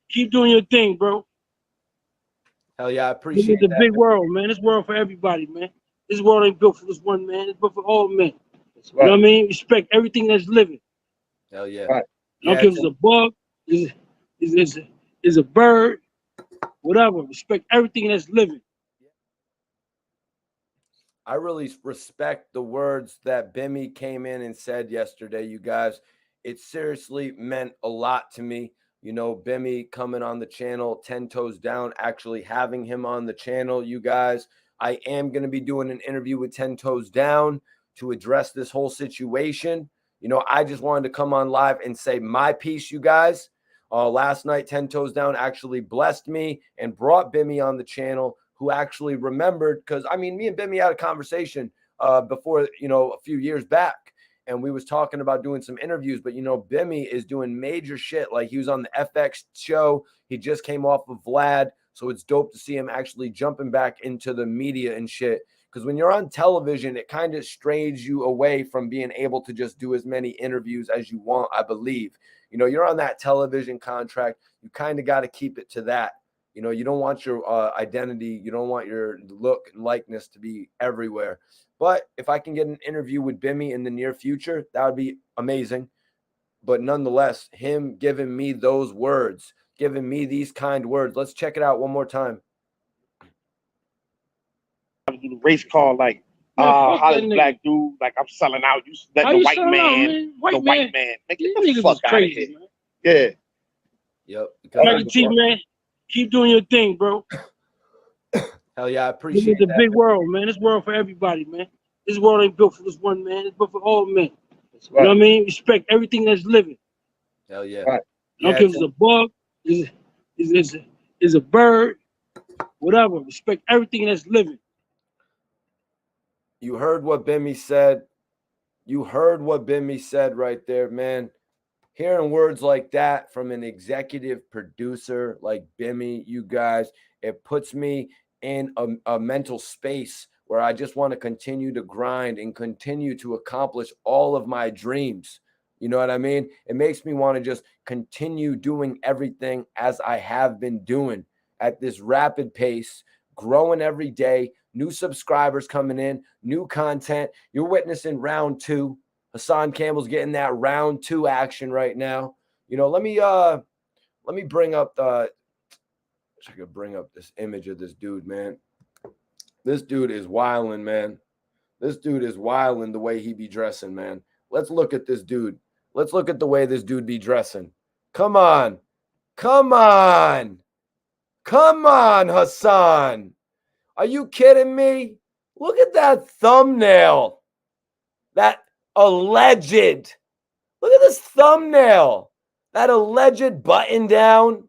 keep doing your thing, bro. Hell yeah, I appreciate It's a big world, man. This world for everybody, man. This world ain't built for this one man. It's built for all men. That's right. You know what I mean? Respect everything that's living. Hell yeah. Right. I don't care if it's a bug, is a bird, whatever. Respect everything that's living. I really respect the words that Bimmy came in and said yesterday, you guys. It seriously meant a lot to me. You know, Bimmy coming on the channel, 10 toes down, actually having him on the channel, you guys. I am going to be doing an interview with 10 toes down to address this whole situation. You know, I just wanted to come on live and say my piece, you guys. Last night, 10 toes down actually blessed me and brought Bimmy on the channel, who actually remembered, because I mean, me and Bimmy had a conversation before, you know, a few years back. And we was talking about doing some interviews, but, you know, Bimmy is doing major shit. Like, he was on the FX show. He just came off of Vlad. So it's dope to see him actually jumping back into the media and shit. Because when you're on television, it kind of strays you away from being able to just do as many interviews as you want, I believe. You know, you're on that television contract. You kind of got to keep it to that. You know, you don't want your identity. You don't want your look and likeness to be everywhere. But if I can get an interview with Bimmy in the near future, that would be amazing. But nonetheless, him giving me those words, giving me these kind words. Let's check it out one more time. Do the race call how this black dude, I'm selling out. You let the white man. White man. Get the fuck out of here. Man. Yeah. Yep. Mikey T, man, keep doing your thing, bro. Hell yeah, I appreciate It's a big world, man. This world for everybody, man. This world ain't built for this one man. It's built for all men. That's right. You know what I mean? Respect everything that's living. Hell yeah. Right. I don't care if it's a bug, is a bird, whatever. Respect everything that's living. You heard what Bimmy said. You heard what Bimmy said right there, man. Hearing words like that from an executive producer like Bimmy, you guys, it puts me in a mental space where I just want to continue to grind and continue to accomplish all of my dreams. You know what I mean? It makes me want to just continue doing everything as I have been doing at this rapid pace, growing every day, new subscribers coming in, new content. You're witnessing round 2. Hassan Campbell's getting that round 2 action right now. You know, let me bring up the I could bring up this image of this dude, man. This dude is wilding, man. This dude is wilding the way he be dressing, man. Let's look at this dude. Let's look at the way this dude be dressing. Come on. Come on. Come on, Hassan. Are you kidding me? Look at that thumbnail. That alleged. Look at this thumbnail. That alleged button down.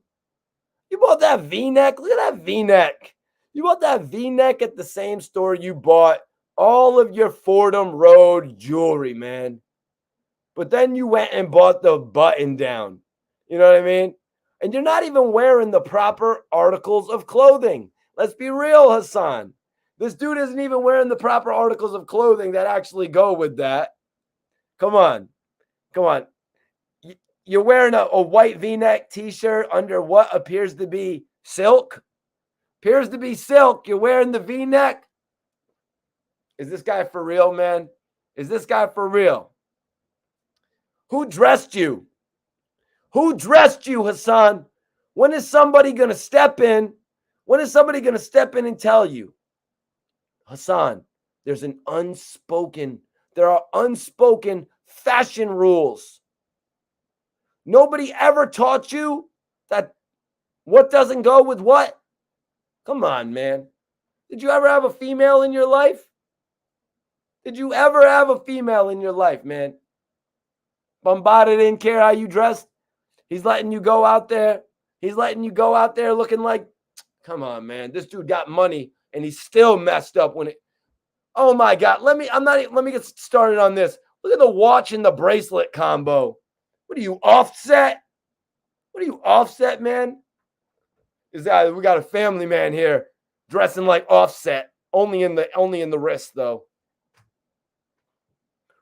You bought that V-neck. Look at that V-neck. You bought that V-neck at the same store you bought all of your Fordham Road jewelry, man. But then you went and bought the button down. You know what I mean? And you're not even wearing the proper articles of clothing. Let's be real, Hassan. This dude isn't even wearing the proper articles of clothing that actually go with that. Come on. Come on. You're wearing a white V-neck t-shirt under what appears to be silk. Appears to be silk. You're wearing the V-neck. Is this guy for real, man? Is this guy for real? Who dressed you? Who dressed you, Hassan? When is somebody going to step in? When is somebody going to step in and tell you, Hassan, there are unspoken fashion rules. Nobody ever taught you that what doesn't go with what? Come on, man. Did you ever have a female in your life? Did you ever have a female in your life, man? Bombada didn't care how you dressed. He's letting you go out there. He's letting you go out there looking like, come on, man. This dude got money and he's still messed up when it. Oh my God. Let me get started on this. Look at the watch and the bracelet combo. What are you, Offset? What are you, Offset, man? We got a family man here dressing like Offset. Only in the wrist, though.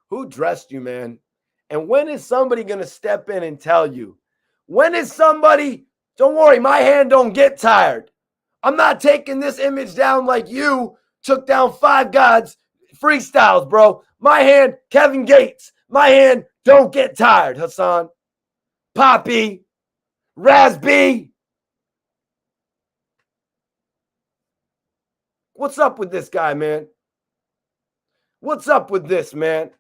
Who dressed you, man? And when is somebody going to step in and tell you? When is somebody, don't worry, my hand don't get tired. I'm not taking this image down like you took down Five Gods freestyles, bro. My hand, Kevin Gates. My hand don't get tired, Hassan. Poppy. Raspy. What's up with this guy, man? What's up with this, man?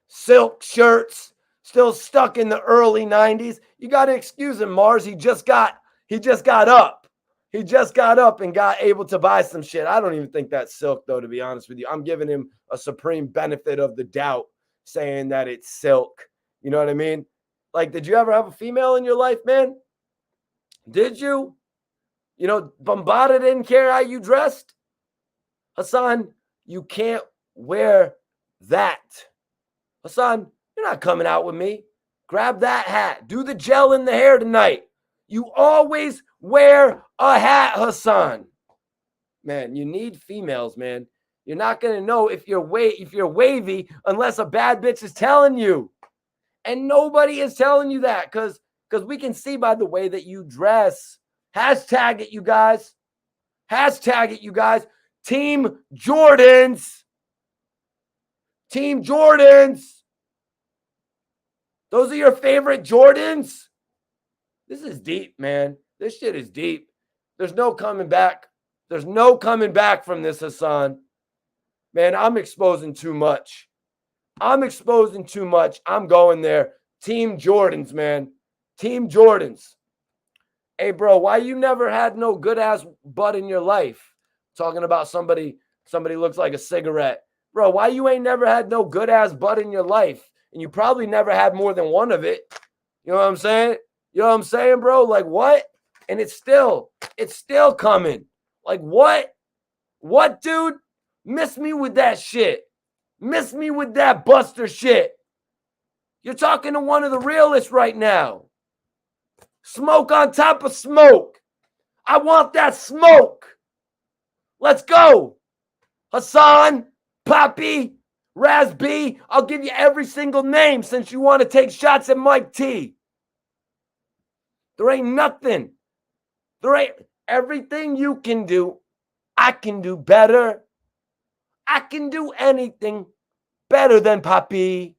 Silk shirts, still stuck in the early 90s. You got to excuse him, Mars. He just got up. He just got up and got able to buy some shit. I don't even think that's silk, though, to be honest with you. I'm giving him a supreme benefit of the doubt, saying that it's silk. You know what I mean? Like, did you ever have a female in your life, man? Did you? You know, Bombada didn't care how you dressed. Hassan, you can't wear that. Hassan, you're not coming out with me. Grab that hat. Do the gel in the hair tonight. You always wear a hat, Hassan. Man, you need females, man. You're not going to know if you're wavy unless a bad bitch is telling you. And nobody is telling you that because we can see by the way that you dress. Hashtag it, you guys. Hashtag it, you guys. Team Jordans. Team Jordans. Those are your favorite Jordans? This is deep, man. This shit is deep. There's no coming back. There's no coming back from this, Hassan. Man, I'm exposing too much. I'm exposing too much. I'm going there. Team Jordans, man. Team Jordans. Hey, bro, why you never had no good-ass butt in your life? Talking about somebody looks like a cigarette. Bro, why you ain't never had no good-ass butt in your life? And you probably never had more than one of it. You know what I'm saying? You know what I'm saying, bro? Like, what? And it's still coming. Like, what? What, dude? Miss me with that shit. Miss me with that Buster shit. You're talking to one of the realists right now. Smoke on top of smoke. I want that smoke. Let's go. Hassan, Poppy, Raz B. I'll give you every single name since you want to take shots at Mike T. There ain't nothing. There ain't everything you can do. I can do better. I can do anything better than Poppy.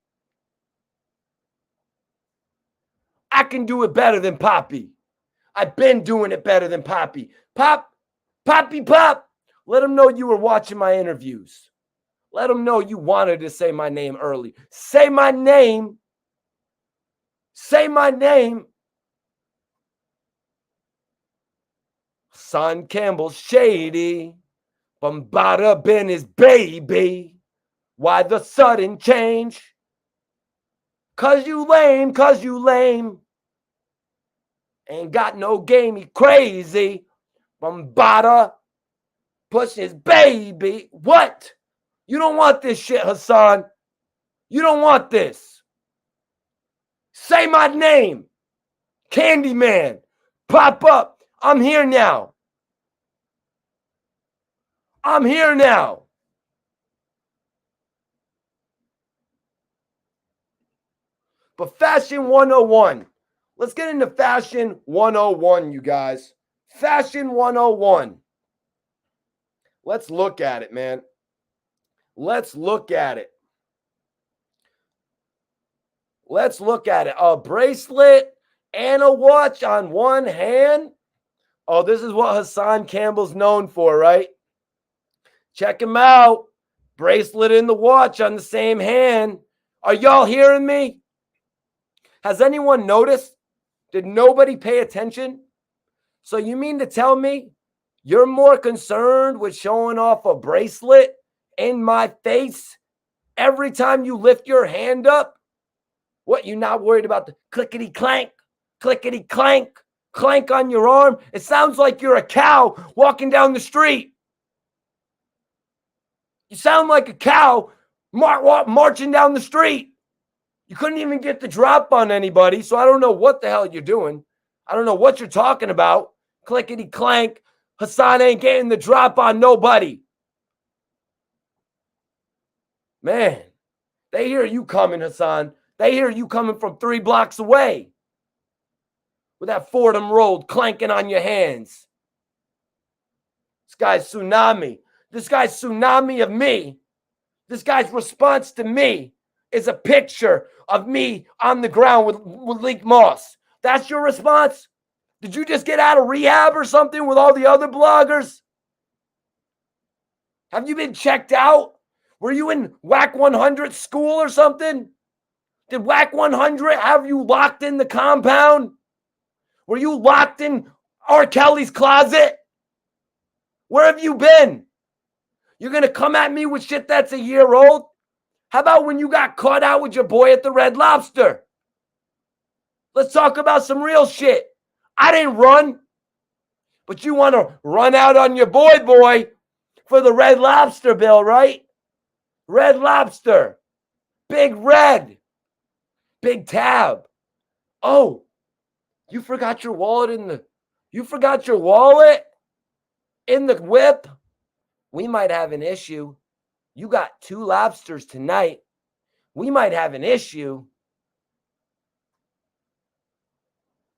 I can do it better than Poppy. I've been doing it better than Poppy. Poppy. Let them know you were watching my interviews. Let them know you wanted to say my name early. Say my name. Say my name. Hassan Campbell shady. Bombada been his baby. Why the sudden change? Cause you lame. Ain't got no game, he crazy. Bombada push his baby. What? You don't want this shit, Hassan. You don't want this. Say my name. Candyman. Pop up. I'm here now. I'm here now. But Fashion 101. Let's get into Fashion 101, you guys. Fashion 101. Let's look at it, man. Let's look at it. Let's look at it. A bracelet and a watch on one hand. Oh, this is what Hassan Campbell's known for, right? Check him out. Bracelet and the watch on the same hand. Are y'all hearing me? Has anyone noticed? Did nobody pay attention? So you mean to tell me you're more concerned with showing off a bracelet in my face every time you lift your hand up? What, you not worried about the clickety clank, clank on your arm? It sounds like you're a cow walking down the street. You sound like a cow marching down the street. You couldn't even get the drop on anybody, so I don't know what the hell you're doing. I don't know what you're talking about. Clickety clank. Hassan ain't getting the drop on nobody. Man, they hear you coming, Hassan. They hear you coming from 3 blocks away with that Fordham Road clanking on your hands. This guy's tsunami. This guy's tsunami of me. This guy's response to me is a picture of me on the ground with Link Moss. That's your response? Did you just get out of rehab or something with all the other bloggers? Have you been checked out? Were you in WAC 100 school or something? Did WAC 100 have you locked in the compound? Were you locked in R. Kelly's closet? Where have you been? You're going to come at me with shit that's a year old? How about when you got caught out with your boy at the Red Lobster? Let's talk about some real shit. I didn't run, but you want to run out on your boy for the Red Lobster bill, right? Red Lobster. Big Red. Big Tab. Oh, you forgot your wallet in the whip? We might have an issue. You got 2 lobsters tonight. We might have an issue.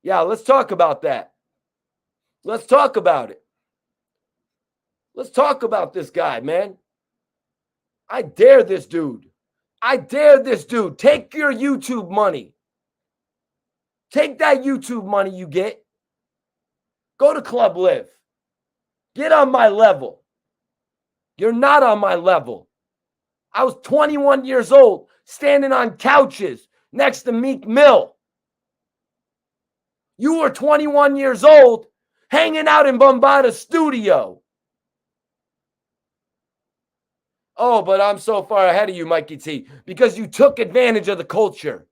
Yeah, let's talk about that. Let's talk about it. Let's talk about this guy, man. I dare this dude. Take your YouTube money. Take that YouTube money you get. Go to Club Live. Get on my level. You're not on my level. I was 21 years old, standing on couches next to Meek Mill. You were 21 years old, hanging out in Bombada's studio. Oh, but I'm so far ahead of you, Mikey T, because you took advantage of the culture.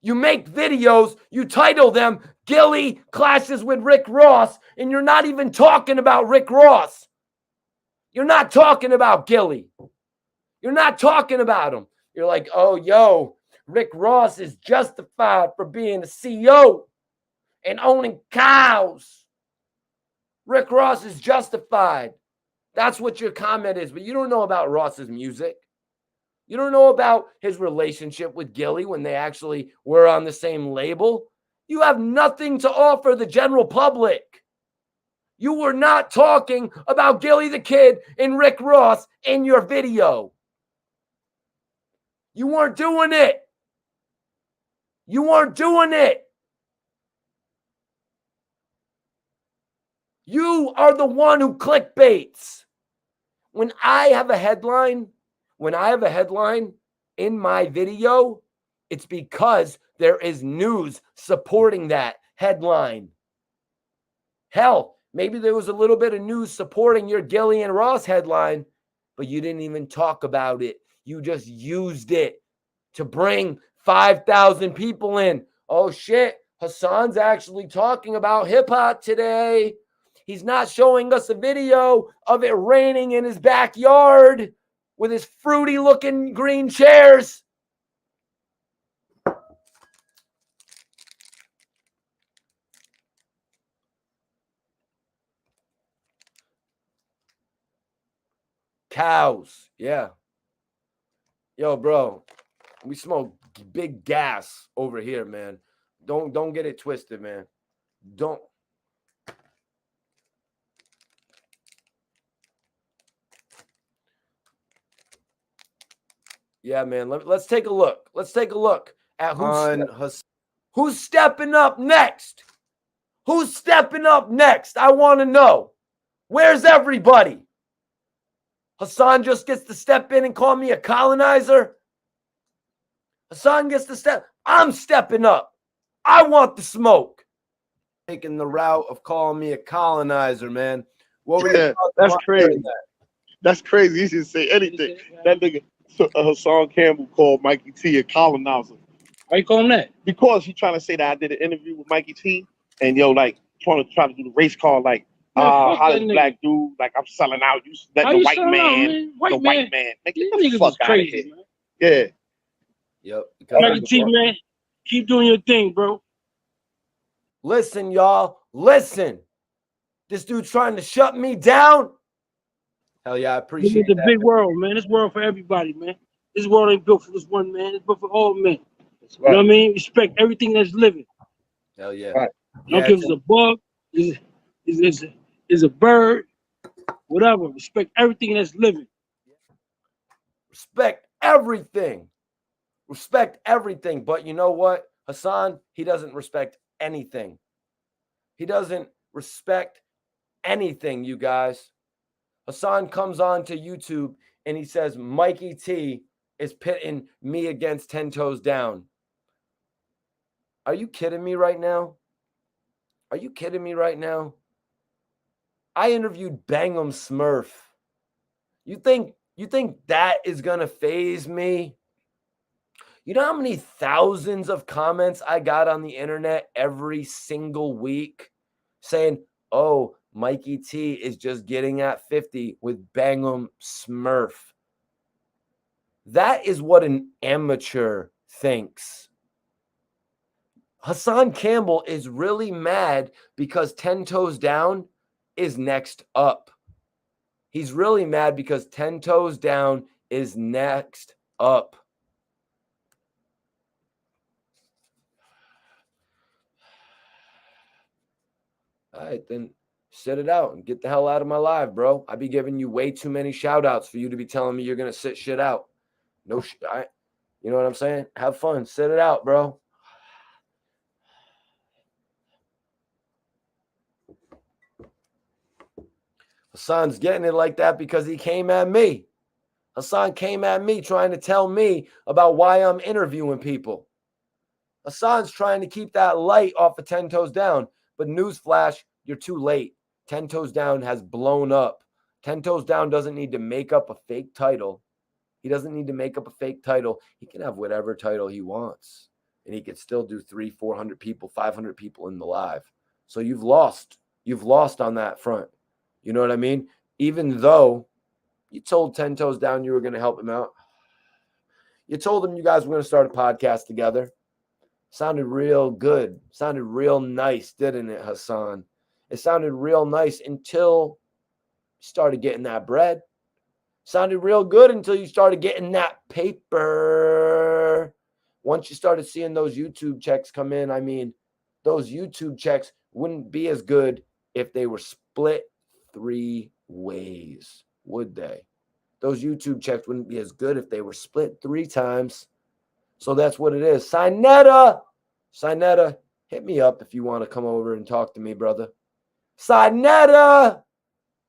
You make videos, you title them Gilly Clashes with Rick Ross, and you're not even talking about Rick Ross. You're not talking about Gilly. You're not talking about him. You're like, oh, yo, Rick Ross is justified for being a CEO and owning cows. Rick Ross is justified. That's what your comment is. But you don't know about Ross's music. You don't know about his relationship with Gilly when they actually were on the same label. You have nothing to offer the general public. You were not talking about Gilly the Kid and Rick Ross in your video. You weren't doing it. You weren't doing it. You are the one who clickbaits. When I have a headline in my video, it's because there is news supporting that headline. Hell, maybe there was a little bit of news supporting your Gilly and Ross headline, but you didn't even talk about it. You just used it to bring 5,000 people in. Oh shit, Hassan's actually talking about hip hop today. He's not showing us a video of it raining in his backyard with his fruity looking green chairs. Cows. Yeah. Yo, bro, we smoke big gas over here, man. Don't get it twisted, man. Don't. Yeah, man. Let's take a look. Let's take a look at who's stepping up next. Who's stepping up next? I want to know. Where's everybody? Hassan just gets to step in and call me a colonizer. Hassan gets to step. I'm stepping up. I want the smoke. Taking the route of calling me a colonizer, man. What were you that's crazy. That's crazy. You should say anything. That nigga Hassan Campbell called Mikey T a colonizer. Why you call him that? Because he's trying to say that I did an interview with Mikey T and like trying to do the race call like how this black dude, like I'm selling out. You let the white man, white man. Like, get the fuck out of here. Man. Yeah. Yep. Mikey T, man, keep doing your thing, bro. Listen, y'all. Listen. This dude's trying to shut me down. Hell yeah, I appreciate it. It's a big world, man. This world for everybody, man. This world ain't built for this one man. It's built for all men. Right. You know what I mean? Respect everything that's living. Hell yeah. Right. I don't care if it's a bug, is a bird, whatever. Respect everything that's living. Respect everything. Respect everything. But you know what? Hassan, he doesn't respect anything. He doesn't respect anything, you guys. Hassan comes on to YouTube and he says Mikey T is pitting me against 10 Toes Down. Are you kidding me right now? Are you kidding me right now? I interviewed Bangum Smurf. You think that is going to faze me? You know how many thousands of comments I got on the internet every single week saying, oh, Mikey T is just getting at 50 with Bangum Smurf. That is what an amateur thinks. Hassan Campbell is really mad because 10 Toes Down is next up. He's really mad because 10 Toes Down is next up. All right, then sit it out and get the hell out of my live, bro. I be giving you way too many shout outs for you to be telling me you're going to sit shit out. No shit. You know what I'm saying? Have fun. Sit it out, bro. Hassan's getting it like that because he came at me. Hassan came at me trying to tell me about why I'm interviewing people. Hassan's trying to keep that light off of 10 Toes Down. But newsflash, you're too late. 10 Toes Down has blown up. 10 Toes Down doesn't need to make up a fake title. He doesn't need to make up a fake title. He can have whatever title he wants. And he could still do 300, 400 people, 500 people in the live. So you've lost. You've lost on that front. You know what I mean? Even though you told 10 Toes Down you were going to help him out. You told him you guys were going to start a podcast together. Sounded real good. Sounded real nice, didn't it, Hassan? It sounded real nice until started getting that bread. Sounded real good until you started getting that paper. Once you started seeing those YouTube checks come in, I mean, those YouTube checks wouldn't be as good if they were split 3 ways, would they? Those YouTube checks wouldn't be as good if they were split 3 times. So that's what it is. Sinetta, hit me up if you want to come over and talk to me, brother. Sinetta,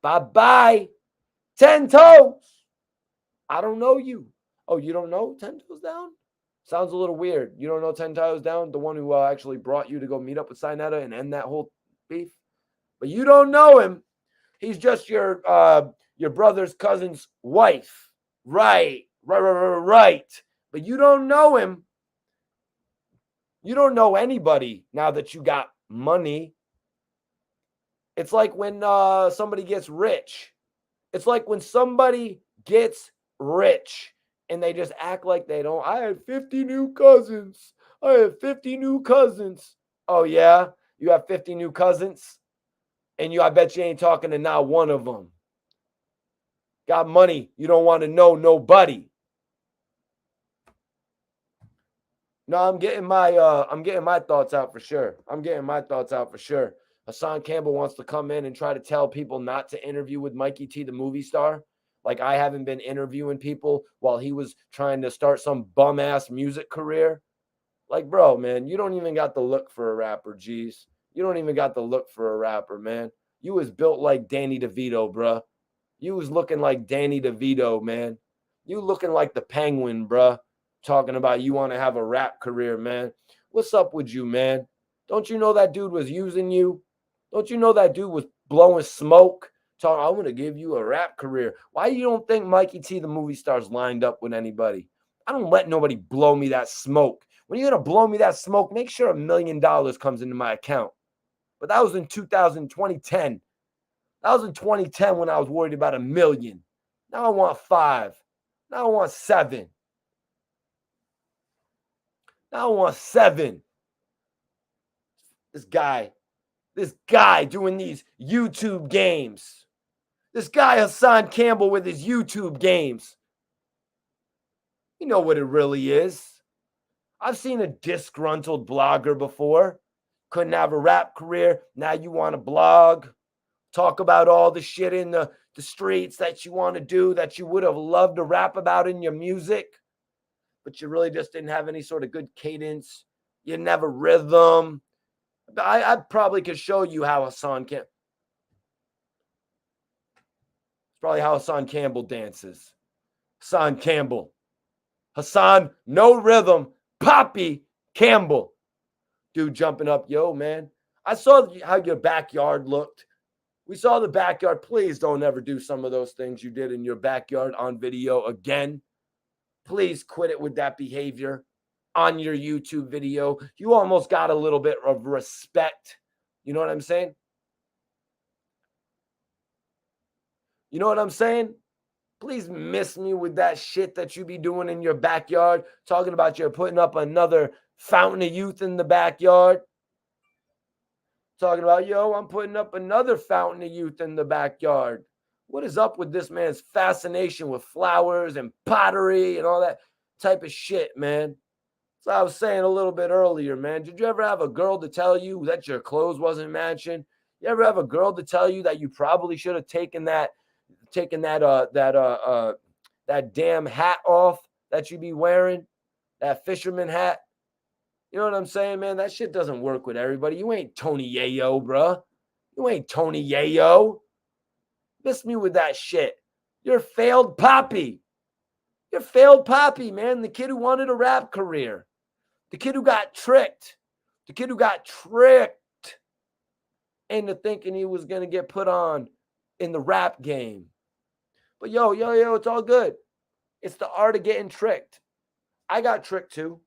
bye-bye. 10 toes. I don't know you. Oh, you don't know 10 toes down? Sounds a little weird. You don't know 10 toes down? The one who actually brought you to go meet up with Sinetta and end that whole beef? But you don't know him. He's just your brother's cousin's wife. Right. But you don't know him. You don't know anybody now that you got money. It's like when somebody gets rich. It's like when somebody gets rich and they just act like they don't. I have 50 new cousins. I have 50 new cousins. Oh, yeah? You have 50 new cousins? And I bet you ain't talking to not one of them. Got money. You don't want to know nobody. No, I'm getting my thoughts out for sure. Hassan Campbell wants to come in and try to tell people not to interview with Mikey T, the movie star. Like I haven't been interviewing people while he was trying to start some bum-ass music career. Like, bro, man, you don't even got the look for a rapper, G's. You don't even got the look for a rapper, man. You was built like Danny DeVito, bruh. You was looking like Danny DeVito, man. You looking like the Penguin, bruh. Talking about you want to have a rap career, man. What's up with you, man? Don't you know that dude was using you? Don't you know that dude was blowing smoke? Talking, I'm going to give you a rap career. Why you don't think Mikey T, the movie star's lined up with anybody? I don't let nobody blow me that smoke. When you're going to blow me that smoke, make sure $1 million comes into my account. But that was in 2010. That was in 2010 when I was worried about $1 million. Now I want 5. Now I want 7. Now I want 7. This guy doing these YouTube games. This guy Hassan Campbell with his YouTube games. You know what it really is. I've seen a disgruntled blogger before. Couldn't have a rap career. Now you want to blog. Talk about all the shit in the streets that you want to do that you would have loved to rap about in your music. But you really just didn't have any sort of good cadence. You didn't have a rhythm. I probably could show you how Hassan Campbell. It's probably how Hassan Campbell dances. Hassan Campbell. Hassan, no rhythm. Poppy Campbell. Dude jumping up. Yo, man. I saw how your backyard looked. We saw the backyard. Please don't ever do some of those things you did in your backyard on video again. Please quit it with that behavior on your YouTube video. You almost got a little bit of respect. You know what I'm saying? You know what I'm saying? Please miss me with that shit that you be doing in your backyard. Talking about you're putting up another fountain of youth in the backyard. Talking about, yo, I'm putting up another fountain of youth in the backyard. What is up with this man's fascination with flowers and pottery and all that type of shit, man? So I was saying a little bit earlier, man. Did you ever have a girl to tell you that your clothes wasn't matching? You ever have a girl to tell you that you probably should have taken that damn hat off that you be wearing, that fisherman hat? You know what I'm saying, man? That shit doesn't work with everybody. You ain't Tony Yayo, bruh. You ain't Tony Yayo. Miss me with that shit. You're failed Poppy. You're failed Poppy, man. The kid who wanted a rap career. The kid who got tricked. The kid who got tricked into thinking he was going to get put on in the rap game. But yo, it's all good. It's the art of getting tricked. I got tricked too.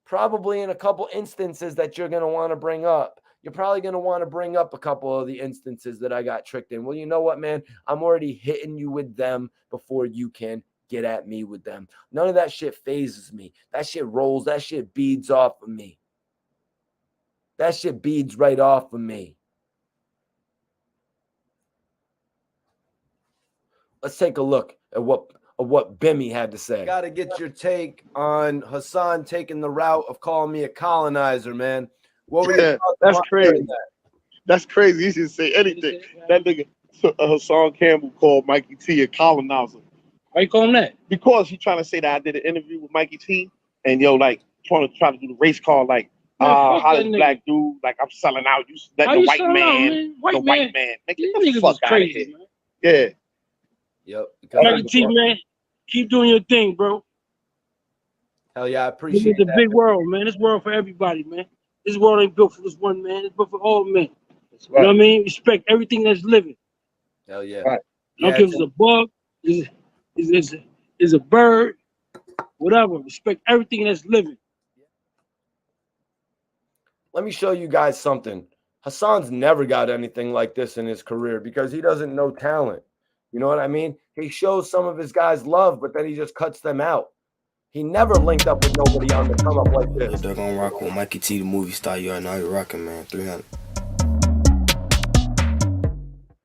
Probably in a couple instances that you're going to want to bring up. You're probably going to want to bring up a couple of the instances that I got tricked in. Well, you know what, man? I'm already hitting you with them before you can get at me with them. None of that shit phases me. That shit rolls. That shit beads off of me. That shit beads right off of me. Let's take a look at what Bimmy had to say. Got to get your take on Hassan taking the route of calling me a colonizer, man. What were you? That's crazy. That's crazy. You should say anything. That nigga Hassan Campbell called Mikey T a colonizer. Why you call him that? Because he's trying to say that I did an interview with Mikey T, and like trying to do the race call, like how this black dude, like I'm selling out. You let the white man, white man. Get the fuck out of here. Man. Yeah. Yep. Mikey T, man, keep doing your thing, bro. Hell yeah, I appreciate it. It's a big world, man. This world for everybody, man. This world ain't built for this one man. It's built for all men. Right. You know what I mean? Respect everything that's living. Hell yeah. Right. I don't care if it's a bug, is a bird, whatever. Respect everything that's living. Let me show you guys something. Hassan's never got anything like this in his career because he doesn't know talent. You know what I mean? He shows some of his guys love, but then he just cuts them out. He never linked up with nobody on the come up like this. They're gonna rock with Mikey T, the movie star. You already know you're rocking, man. 300.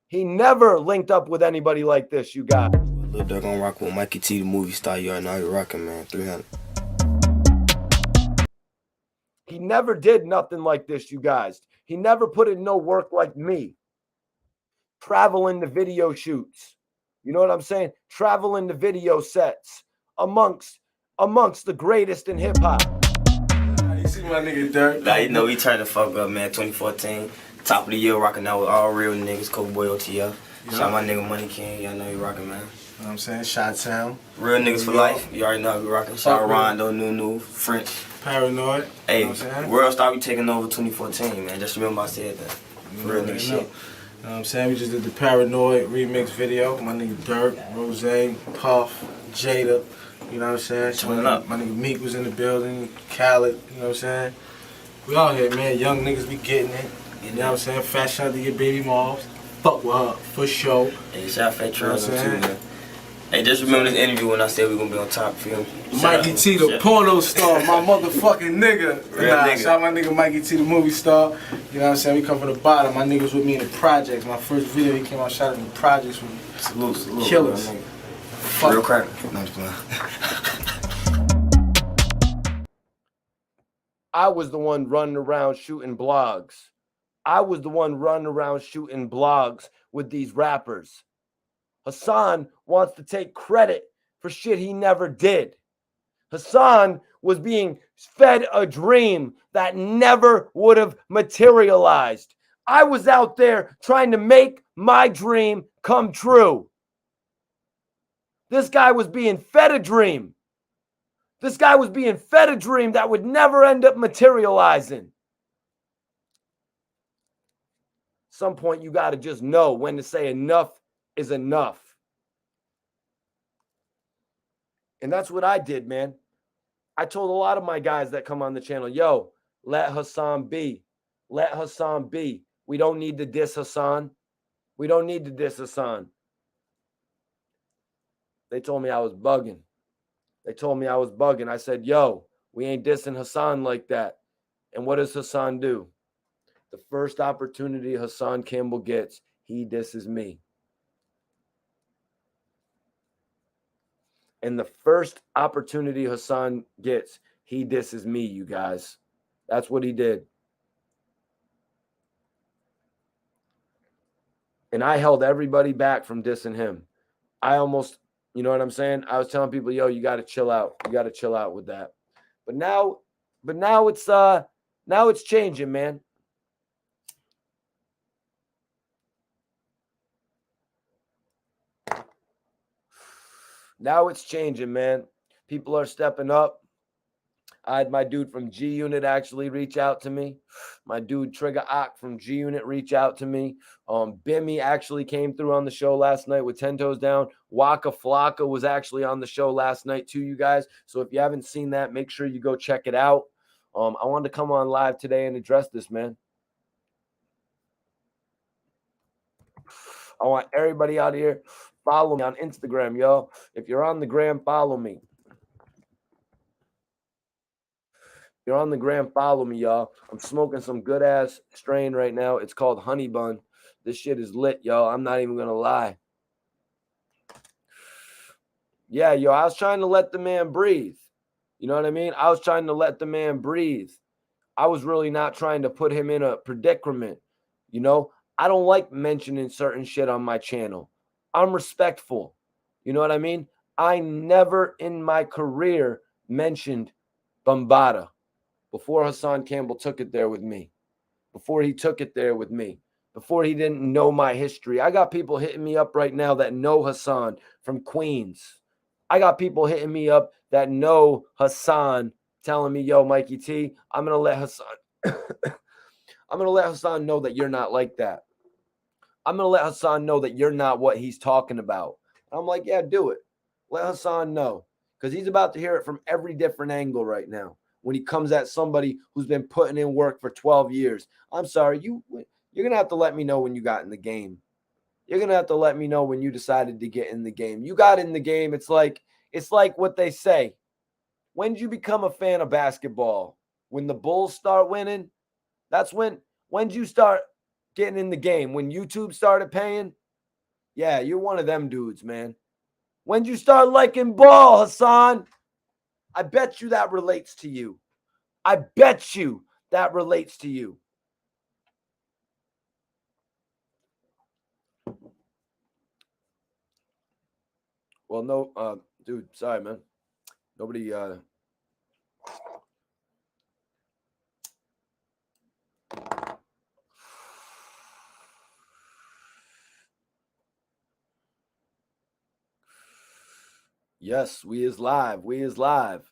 He never linked up with anybody like this, you guys. They're gonna rock with Mikey T, the movie star. You already know you're rocking, man. 300. He never did nothing like this, you guys. He never put in no work like me. Traveling to video shoots. You know what I'm saying? Traveling to video sets amongst the greatest in hip hop. You see my nigga Dirk? Nah, you know he turned the fuck up, man. 2014, top of the year, rocking out with all real niggas. Coke Boy OTF. Shout my nigga Money King. Y'all know he rocking, man. You know what I'm saying? Shot-Town. Real niggas for life. You already know we rocking. Shout Rondo, Nunu, French. Paranoid. Hey, you know what I'm saying? World Star, we taking over 2014, man. Just remember I said that. Real nigga shit. You know what I'm saying? We just did the Paranoid remix video. My nigga Dirk, Rose, Puff, Jada. You know what I'm saying? Turn up. My nigga Meek was in the building. Khaled. You know what I'm saying? We all here, man. Young niggas be getting it. You know what I'm saying? Fat shout to your baby moms. Fuck with her, for sure. Hey, shout out Fat Trans too, man. Hey, just remember this interview when I said we gonna be on top, feel me? Mikey T, the porno star, my motherfucking nigga. Nigga. Shout out my nigga Mikey T, the movie star. You know what I'm saying? We come from the bottom. My niggas with me in the projects. My first video, he came out shot in the projects with Salute. killers. Real cracker. No, I'm just playing. I was the one running around shooting blogs. I was the one running around shooting blogs with these rappers. Hassan wants to take credit for shit he never did. Hassan was being fed a dream that never would have materialized. I was out there trying to make my dream come true. This guy was being fed a dream. This guy was being fed a dream that would never end up materializing. Some point you got to just know when to say enough is enough. And that's what I did, man. I told a lot of my guys that come on the channel, yo, let Hassan be. Let Hassan be. We don't need to diss Hassan. We don't need to diss Hassan. They told me I was bugging. I said, yo, we ain't dissing Hassan like that. And what does Hassan do? The first opportunity Hassan Campbell gets, he disses me. And the first opportunity Hassan gets, he disses me, you guys. That's what he did. And I held everybody back from dissing him. I almost, you know what I'm saying? I was telling people, yo, you got to chill out. You got to chill out with that. But now it's changing, man. Now it's changing, man. People are stepping up. I had my dude from G Unit actually reach out to me. My dude Trigger Ock from G Unit reach out to me. Bimmy actually came through on the show last night with 10 Toes Down. Waka Flocka was actually on the show last night too, you guys. So if you haven't seen that, make sure you go check it out. I wanted to come on live today and address this, man. I want everybody out here, follow me on Instagram, yo. If you're on the gram, follow me. You're on the gram, follow me, y'all. I'm smoking some good-ass strain right now. It's called Honey Bun. This shit is lit, y'all. I'm not even going to lie. Yeah, yo, I was trying to let the man breathe. You know what I mean? I was trying to let the man breathe. I was really not trying to put him in a predicament. You know, I don't like mentioning certain shit on my channel. I'm respectful. You know what I mean? I never in my career mentioned Bambaataa before Hassan Campbell took it there with me. Before he took it there with me. Before he didn't know my history. I got people hitting me up right now that know Hassan from Queens. I got people hitting me up that know Hassan telling me, yo, Mikey T, I'm going to let Hassan I'm going to let Hassan know that you're not like that. I'm going to let Hassan know that you're not what he's talking about. I'm like, yeah, do it. Let Hassan know. Because he's about to hear it from every different angle right now. When he comes at somebody who's been putting in work for 12 years. I'm sorry, you're going to have to let me know when you got in the game. You're going to have to let me know when you decided to get in the game. You got in the game. It's like what they say. When did you become a fan of basketball? When the Bulls start winning? That's when did you start getting in the game? When YouTube started paying? Yeah, you're one of them dudes, man. When did you start liking ball, Hassan? I bet you that relates to you. I bet you that relates to you. Well, no, dude, sorry, man. Nobody, yes, we is live. We is live.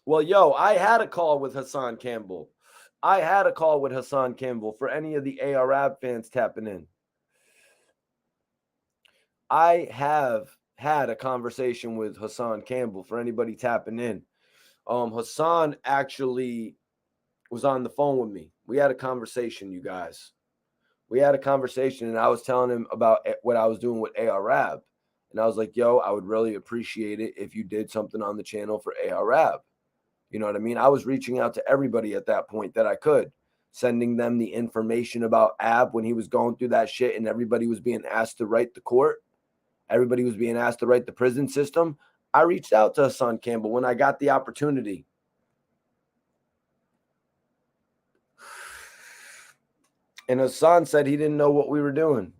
Well, yo, I had a call with Hassan Campbell. I had a call with Hassan Campbell for any of the Arab fans tapping in. I have had a conversation with Hassan Campbell for anybody tapping in. Hassan actually was on the phone with me. We had a conversation, you guys. We had a conversation, and I was telling him about what I was doing with Arab. And I was like, yo, I would really appreciate it if you did something on the channel for Arab. You know what I mean? I was reaching out to everybody at that point that I could, sending them the information about Ab when he was going through that shit and everybody was being asked to write the court. Everybody was being asked to write the prison system. I reached out to Hassan Campbell when I got the opportunity. And Hassan said he didn't know what we were doing.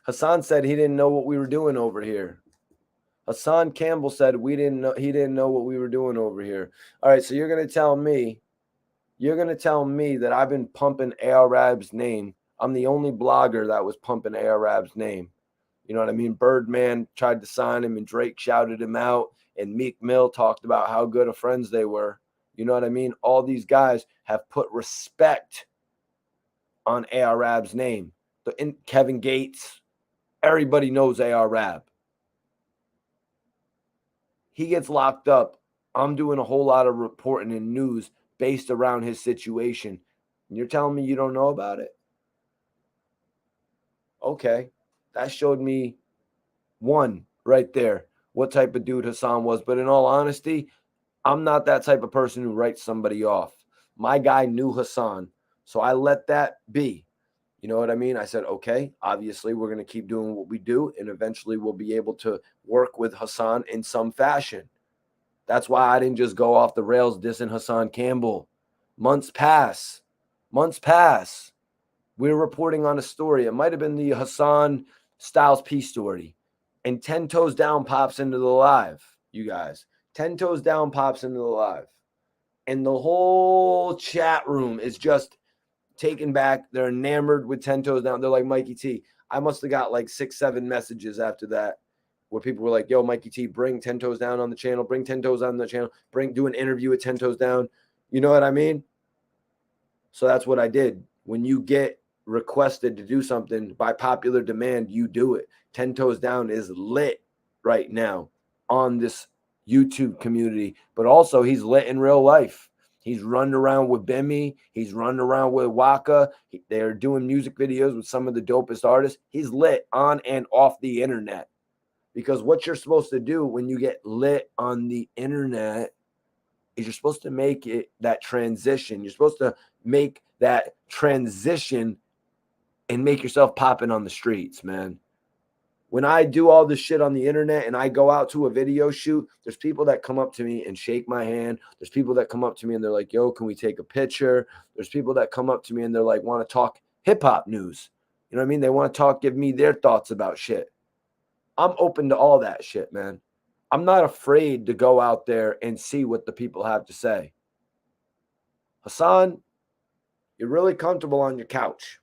Hassan said he didn't know what we were doing over here. Hassan Campbell said he didn't know what we were doing over here. All right, so you're going to tell me that I've been pumping Arab's name. I'm the only blogger that was pumping Arab's name. You know what I mean? Birdman tried to sign him and Drake shouted him out and Meek Mill talked about how good of friends they were. You know what I mean? All these guys have put respect on Arab's name. Kevin Gates, everybody knows Arab. He gets locked up. I'm doing a whole lot of reporting and news based around his situation. And you're telling me you don't know about it? Okay. That showed me one right there, what type of dude Hassan was. But in all honesty, I'm not that type of person who writes somebody off. My guy knew Hassan, so I let that be. You know what I mean? I said, okay, obviously we're going to keep doing what we do, and eventually we'll be able to work with Hassan in some fashion. That's why I didn't just go off the rails dissing Hassan Campbell. Months pass. We were reporting on a story. It might have been the Hassan Styles P story. And 10 Toes Down pops into the live, you guys. 10 Toes Down pops into the live. And the whole chat room is just taken back. They're enamored with 10 Toes Down. They're like, Mikey T. I must have got like 6-7 messages after that where people were like, yo, Mikey T, bring 10 Toes Down on the channel. Bring 10 Toes on the channel. Do an interview with 10 Toes Down. You know what I mean? So that's what I did. When you get requested to do something by popular demand, you do it. 10 Toes Down is lit right now on this YouTube community, but also he's lit in real life. He's running around with Bimmy. He's running around with Waka. They're doing music videos with some of the dopest artists. He's lit on and off the internet. Because what you're supposed to do when you get lit on the internet is you're supposed to make it that transition. You're supposed to make that transition and make yourself popping on the streets, man. When I do all this shit on the internet and I go out to a video shoot, there's people that come up to me and shake my hand. There's people that come up to me and they're like, yo, can we take a picture? There's people that come up to me and they're like, want to talk hip hop news. You know what I mean? They want to talk, give me their thoughts about shit. I'm open to all that shit, man. I'm not afraid to go out there and see what the people have to say. Hassan, you're really comfortable on your couch.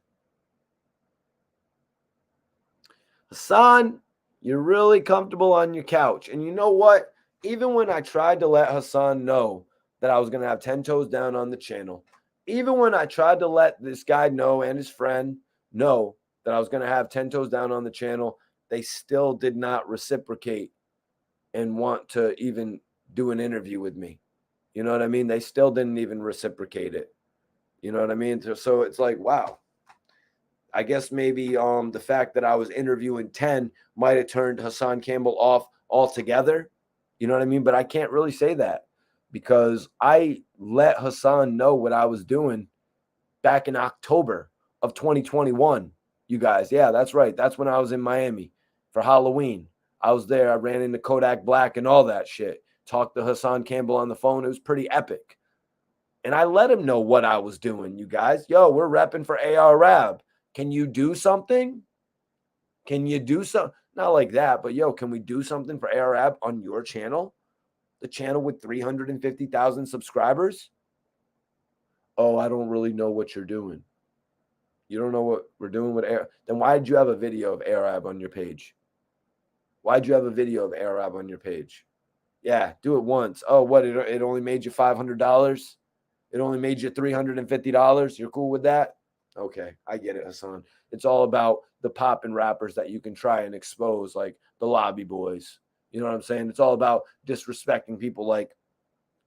Hassan, you're really comfortable on your couch. And you know what? Even when I tried to let Hassan know that I was going to have 10 toes down on the channel, even when I tried to let this guy know and his friend know that I was going to have 10 toes down on the channel, they still did not reciprocate and want to even do an interview with me. You know what I mean? They still didn't even reciprocate it. You know what I mean? So it's like, wow. I guess maybe the fact that I was interviewing 10 might have turned Hassan Campbell off altogether. You know what I mean? But I can't really say that because I let Hassan know what I was doing back in October of 2021. You guys, yeah, that's right. That's when I was in Miami for Halloween. I was there. I ran into Kodak Black and all that shit. Talked to Hassan Campbell on the phone. It was pretty epic. And I let him know what I was doing, you guys. Yo, we're repping for AR Rab. Can you do something? Can you do something? Not like that, but yo, can we do something for AR Rab on your channel? The channel with 350,000 subscribers? Oh, I don't really know what you're doing. You don't know what we're doing with AR? Then why did you have a video of AR Rab on your page? Why did you have a video of AR Rab on your page? Yeah, do it once. Oh, what? It only made you $500? It only made you $350? You're cool with that? Okay, I get it, Hassan. It's all about the pop and rappers that you can try and expose, like the Lobby Boys. You know what I'm saying? It's all about disrespecting people like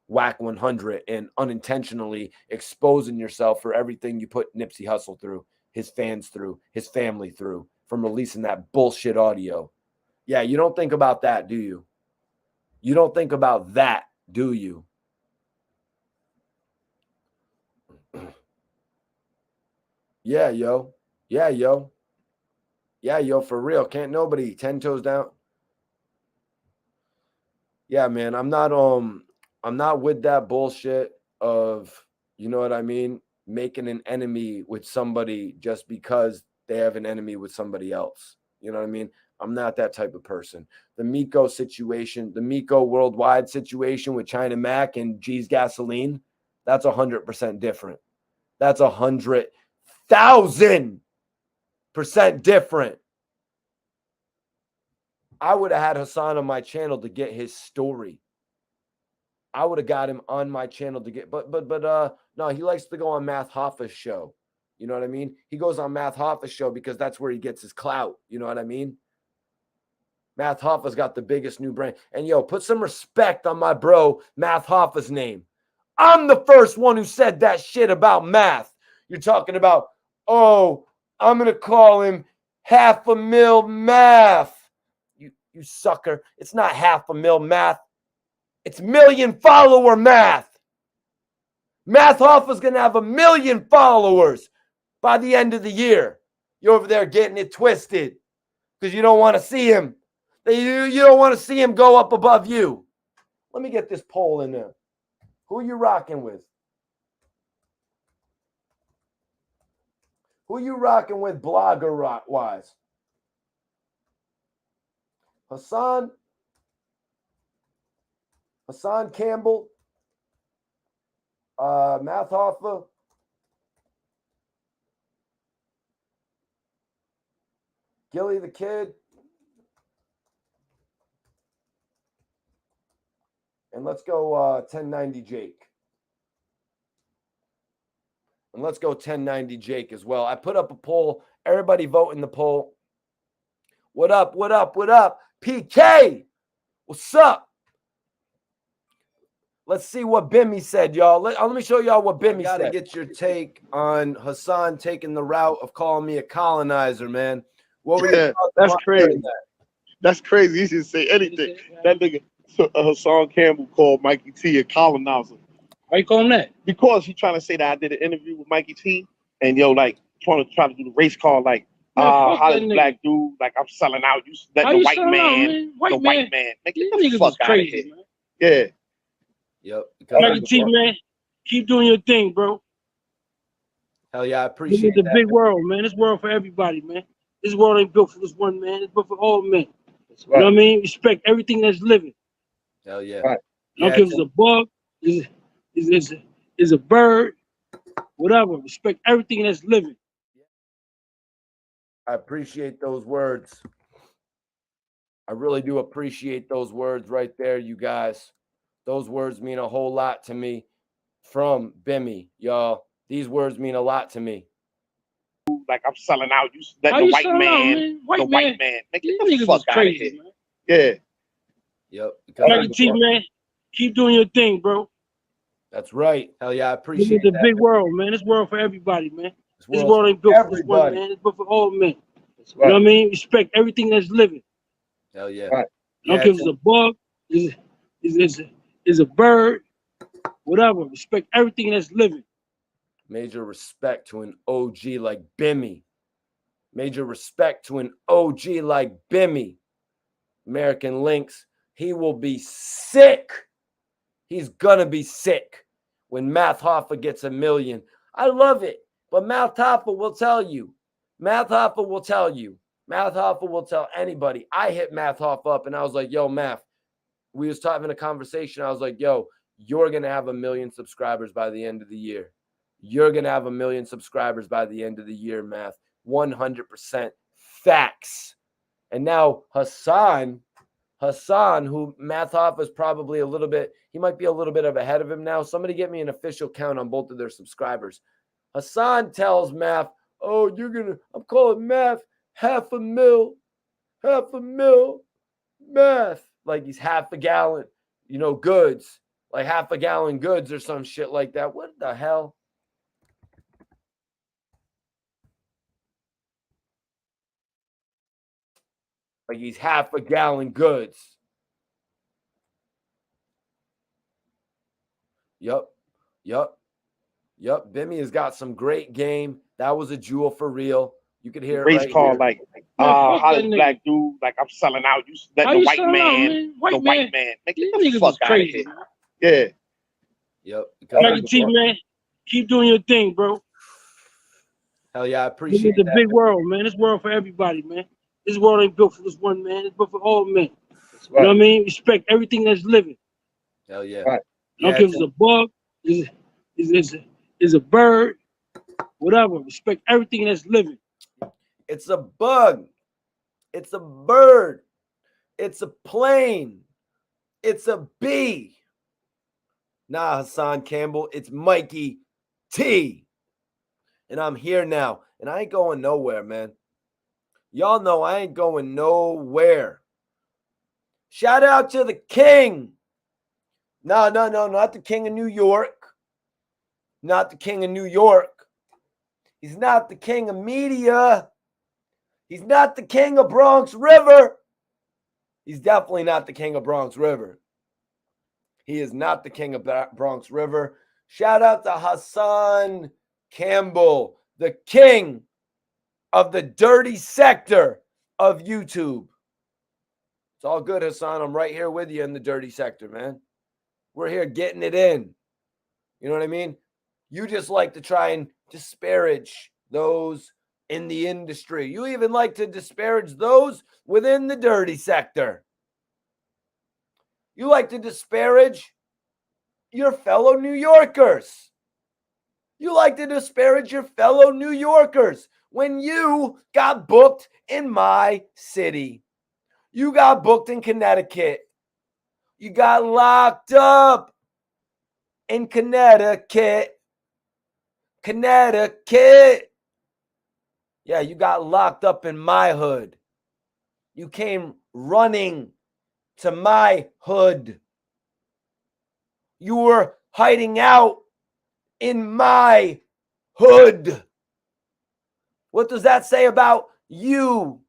Whack 100 and unintentionally exposing yourself for everything you put Nipsey Hussle through, his fans through, his family through, from releasing that bullshit audio. Yeah, you don't think about that, do you? You don't think about that, do you? Yeah, yo. Yeah, yo. Yeah, yo, for real. Can't nobody 10 toes down. Yeah, man. I'm not with that bullshit of, you know what I mean, making an enemy with somebody just because they have an enemy with somebody else. You know what I mean? I'm not that type of person. The Miko situation, the Miko worldwide situation with China Mac and G's Gasoline, that's 100% different. That's 100,000% different. I would have had Hassan on my channel to get his story. I would have got him on my channel to get, but no, he likes to go on Math Hoffa's show. You know what I mean? He goes on Math Hoffa's show because that's where he gets his clout. You know what I mean? Math Hoffa's got the biggest new brand. And yo, put some respect on my bro, Math Hoffa's name. I'm the first one who said that shit about Math. You're talking about, oh, I'm going to call him $500,000 Math. You sucker. It's not $500,000 Math. It's million follower Math. Math Hoffa's going to have 1 million followers by the end of the year. You're over there getting it twisted because you don't want to see him. You don't want to see him go up above you. Let me get this poll in there. Who are you rocking with? Who are you rocking with blogger-wise? Hassan Campbell, Math Hoffa, Gilly the Kid, and let's go 1090 Jake. And let's go 1090 Jake as well. I put up a poll. Everybody vote in the poll. What up? What up? What up? PK, what's up? Let's see what Bimmy said, y'all. Let me show y'all what Bimmy said. Gotta get your take on Hassan taking the route of calling me a colonizer, man. What were you that's crazy. That's crazy. You should say anything. That nigga Hassan Campbell called Mikey T a colonizer. Why you call him that? Because he's trying to say that I did an interview with Mikey T and yo, like trying to do the race call, like hottest black dude, like I'm selling out. You let the white man, the white man. Make the fuck out of here. Man. Yeah. Yep. Mikey T, man, keep doing your thing, bro. Hell yeah, I appreciate that. It's a big world, man. This world for everybody, man. This world ain't built for this one man. It's built for all men. Right. You know what I mean? Respect everything that's living. Hell yeah. Right. I don't care if it's a bug, is a bird, whatever. Respect everything that's living. I appreciate those words. I really do appreciate those words right there, you guys. Those words mean a whole lot to me from Bimmy, y'all. These words mean a lot to me. Like I'm selling out. You let the white man, the white man. Make the fuck out of here. Man. Yeah. Yep. Mikey T, man, keep doing your thing, bro. That's right. Hell yeah, I appreciate it. It's a big world, man. This world for everybody, man. This world ain't built for this one man. It's built for all men. Right. You know what I mean? Respect everything that's living. Hell yeah. Right. I don't care if it's a bug, is a bird, whatever. Respect everything that's living. Major respect to an OG like Bimmy. Major respect to an OG like Bimmy. American Lynx. He will be sick. He's gonna be sick when Math Hoffa gets 1 million. I love it, but Math Hoffa will tell you. Math Hoffa will tell you. Math Hoffa will tell anybody. I hit Math Hoffa up and I was like, yo, Math. We was having a conversation. I was like, yo, you're gonna have 1 million subscribers by the end of the year. You're gonna have 1 million subscribers by the end of the year, Math. 100% facts. And now Hassan, who Math Hoffa is probably a little bit, he might be a little bit of ahead of him now. Somebody get me an official count on both of their subscribers. Hassan tells Math, oh, I'm calling Math half a mil, Math. Like he's half a gallon, goods, like half a gallon goods or some shit like that. What the hell? Like he's half a gallon goods. Yup. Bimmy has got some great game. That was a jewel for real. You could hear race it right call here. Like hottest black dude, like I'm selling out. You let the white man, the white man. Make the fuck out of here. Yeah. Yep. Mikey T, man, keep doing your thing, bro. Hell yeah, I appreciate it. It's a big world, man. This world for everybody, man. This world ain't built for this one man. It's built for all men. Right. You know what I mean? Respect everything that's living. Hell yeah. Right. I don't care if it's a bug, is a bird, whatever. Respect everything that's living. It's a bug. It's a bird. It's a plane. It's a bee. Nah, Hassan Campbell. It's Mikey T. And I'm here now. And I ain't going nowhere, man. Y'all know I ain't going nowhere. Shout out to the king. No, not the king of New York. Not the king of New York. He's not the king of media. He's not the king of Bronx River. He's definitely not the king of Bronx River. He is not the king of Bronx River. Shout out to Hassan Campbell, the king of the dirty sector of YouTube. It's all good, Hassan. I'm right here with you in the dirty sector, man. We're here getting it in. You know what I mean? You just like to try and disparage those in the industry. You even like to disparage those within the dirty sector. You like to disparage your fellow New Yorkers. You like to disparage your fellow New Yorkers when you got booked in my city. You got booked in Connecticut. You got locked up in Connecticut. Yeah, you got locked up in my hood. You came running to my hood. You were hiding out in my hood. What does that say about you,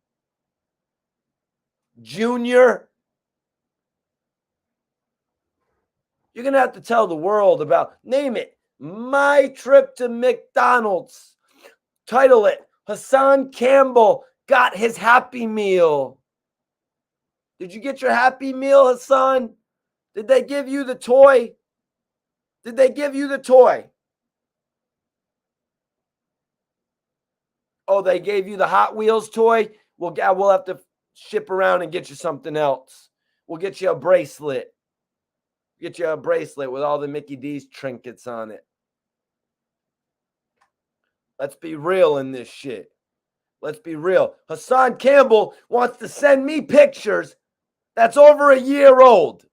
Junior? You're going to have to tell the world about, name it, my trip to McDonald's. Title it, Hassan Campbell got his Happy Meal. Did you get your Happy Meal, Hassan? Did they give you the toy? Did they give you the toy? Oh, they gave you the Hot Wheels toy? We'll have to ship around and get you something else. We'll get you a bracelet. Get you a bracelet with all the Mickey D's trinkets on it. Let's be real in this shit. Let's be real. Hassan Campbell wants to send me pictures that's over a year old.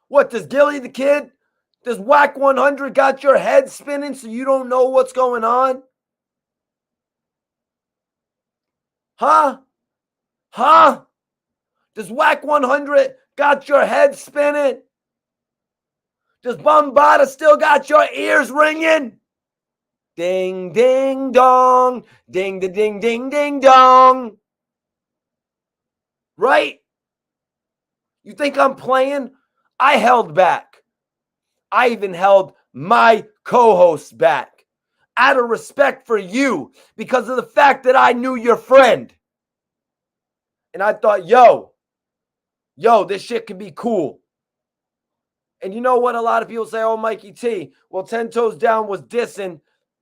What, does Gilly the Kid? Does Whack 100 got your head spinning so you don't know what's going on? Huh? Does Whack 100 got your head spinning? Does Bombada still got your ears ringing? Ding, ding, dong. Ding, da, ding, ding, ding, dong. Right? You think I'm playing? I held back. I even held my co-hosts back out of respect for you because of the fact that I knew your friend. And I thought, yo, this shit could be cool. And you know what? A lot of people say, oh, Mikey T, well, 10 Toes Down was dissing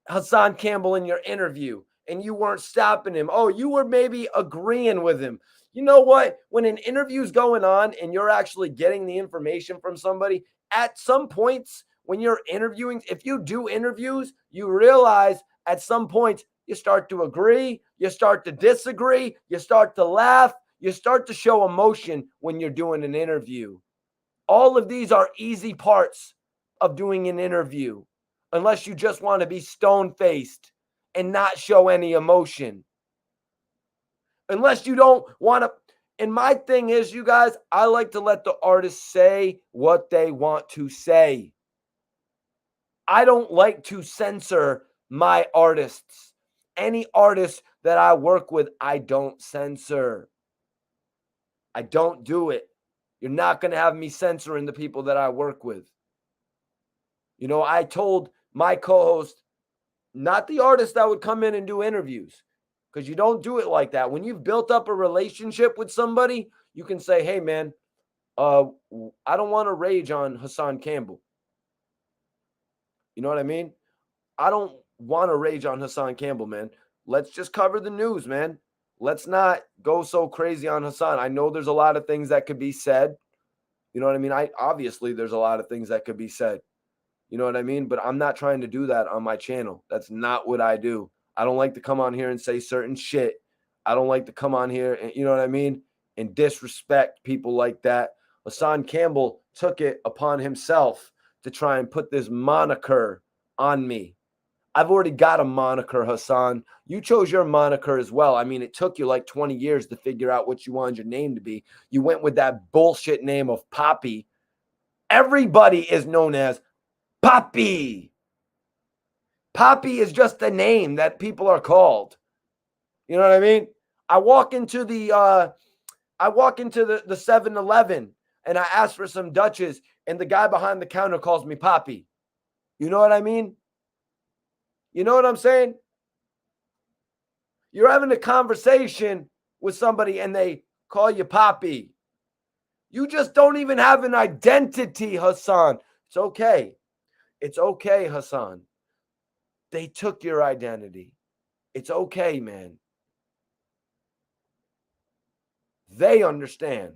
Hassan Campbell in your interview and you weren't stopping him. Oh, you were maybe agreeing with him. You know what? When an interview's going on and you're actually getting the information from somebody, at some points when you're interviewing, if you do interviews, you realize at some point you start to agree, you start to disagree, you start to laugh, you start to show emotion when you're doing an interview. All of these are easy parts of doing an interview, unless you just want to be stone-faced and not show any emotion. Unless you don't want to. And my thing is, you guys, I like to let the artists say what they want to say. I don't like to censor my artists. Any artist that I work with, I don't censor. I don't do it. You're not going to have me censoring the people that I work with. You know, I told my co-host, not the artist that would come in and do interviews, because you don't do it like that. When you've built up a relationship with somebody, you can say, hey, man, I don't want to rage on Hassan Campbell. You know what I mean? I don't want to rage on Hassan Campbell, man. Let's just cover the news, man. Let's not go so crazy on Hassan. I know there's a lot of things that could be said. You know what I mean? Obviously, there's a lot of things that could be said. You know what I mean? But I'm not trying to do that on my channel. That's not what I do. I don't like to come on here and say certain shit. I don't like to come on here and, you know what I mean, and disrespect people like that. Hassan Campbell took it upon himself to try and put this moniker on me. I've already got a moniker, Hassan. You chose your moniker as well. I mean, it took you like 20 years to figure out what you wanted your name to be. You went with that bullshit name of Poppy. Everybody is known as Poppy. Poppy is just a name that people are called. You know what I mean? I walk into the 7-Eleven and I ask for some Dutches and the guy behind the counter calls me Poppy. You know what I mean? You know what I'm saying? You're having a conversation with somebody and they call you Poppy. You just don't even have an identity, Hassan. It's okay. It's okay, Hassan. They took your identity. It's okay, man. They understand.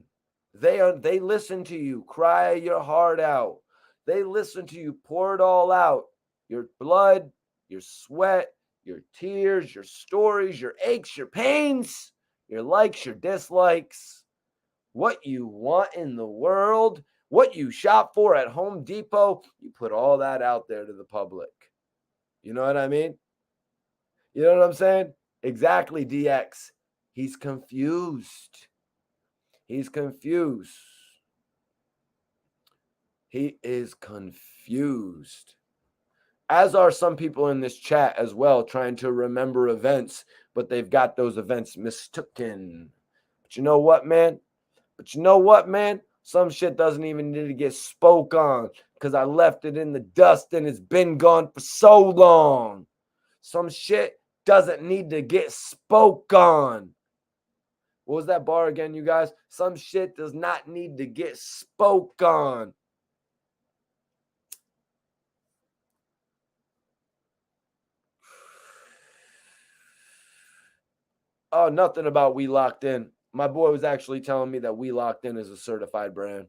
They listen to you. Cry your heart out. They listen to you. Pour it all out. Your blood, your sweat, your tears, your stories, your aches, your pains, your likes, your dislikes, what you want in the world, what you shop for at Home Depot. You put all that out there to the public. You know what I mean? You know what I'm saying? Exactly, DX. He's confused. He's confused. He is confused. As are some people in this chat as well, trying to remember events, but they've got those events mistaken. But you know what, man? Some shit doesn't even need to get spoke on because I left it in the dust and it's been gone for so long. Some shit doesn't need to get spoke on. What was that bar again, you guys? Some shit does not need to get spoke on. Oh, nothing about We Locked In. My boy was actually telling me that We Locked In is a certified brand.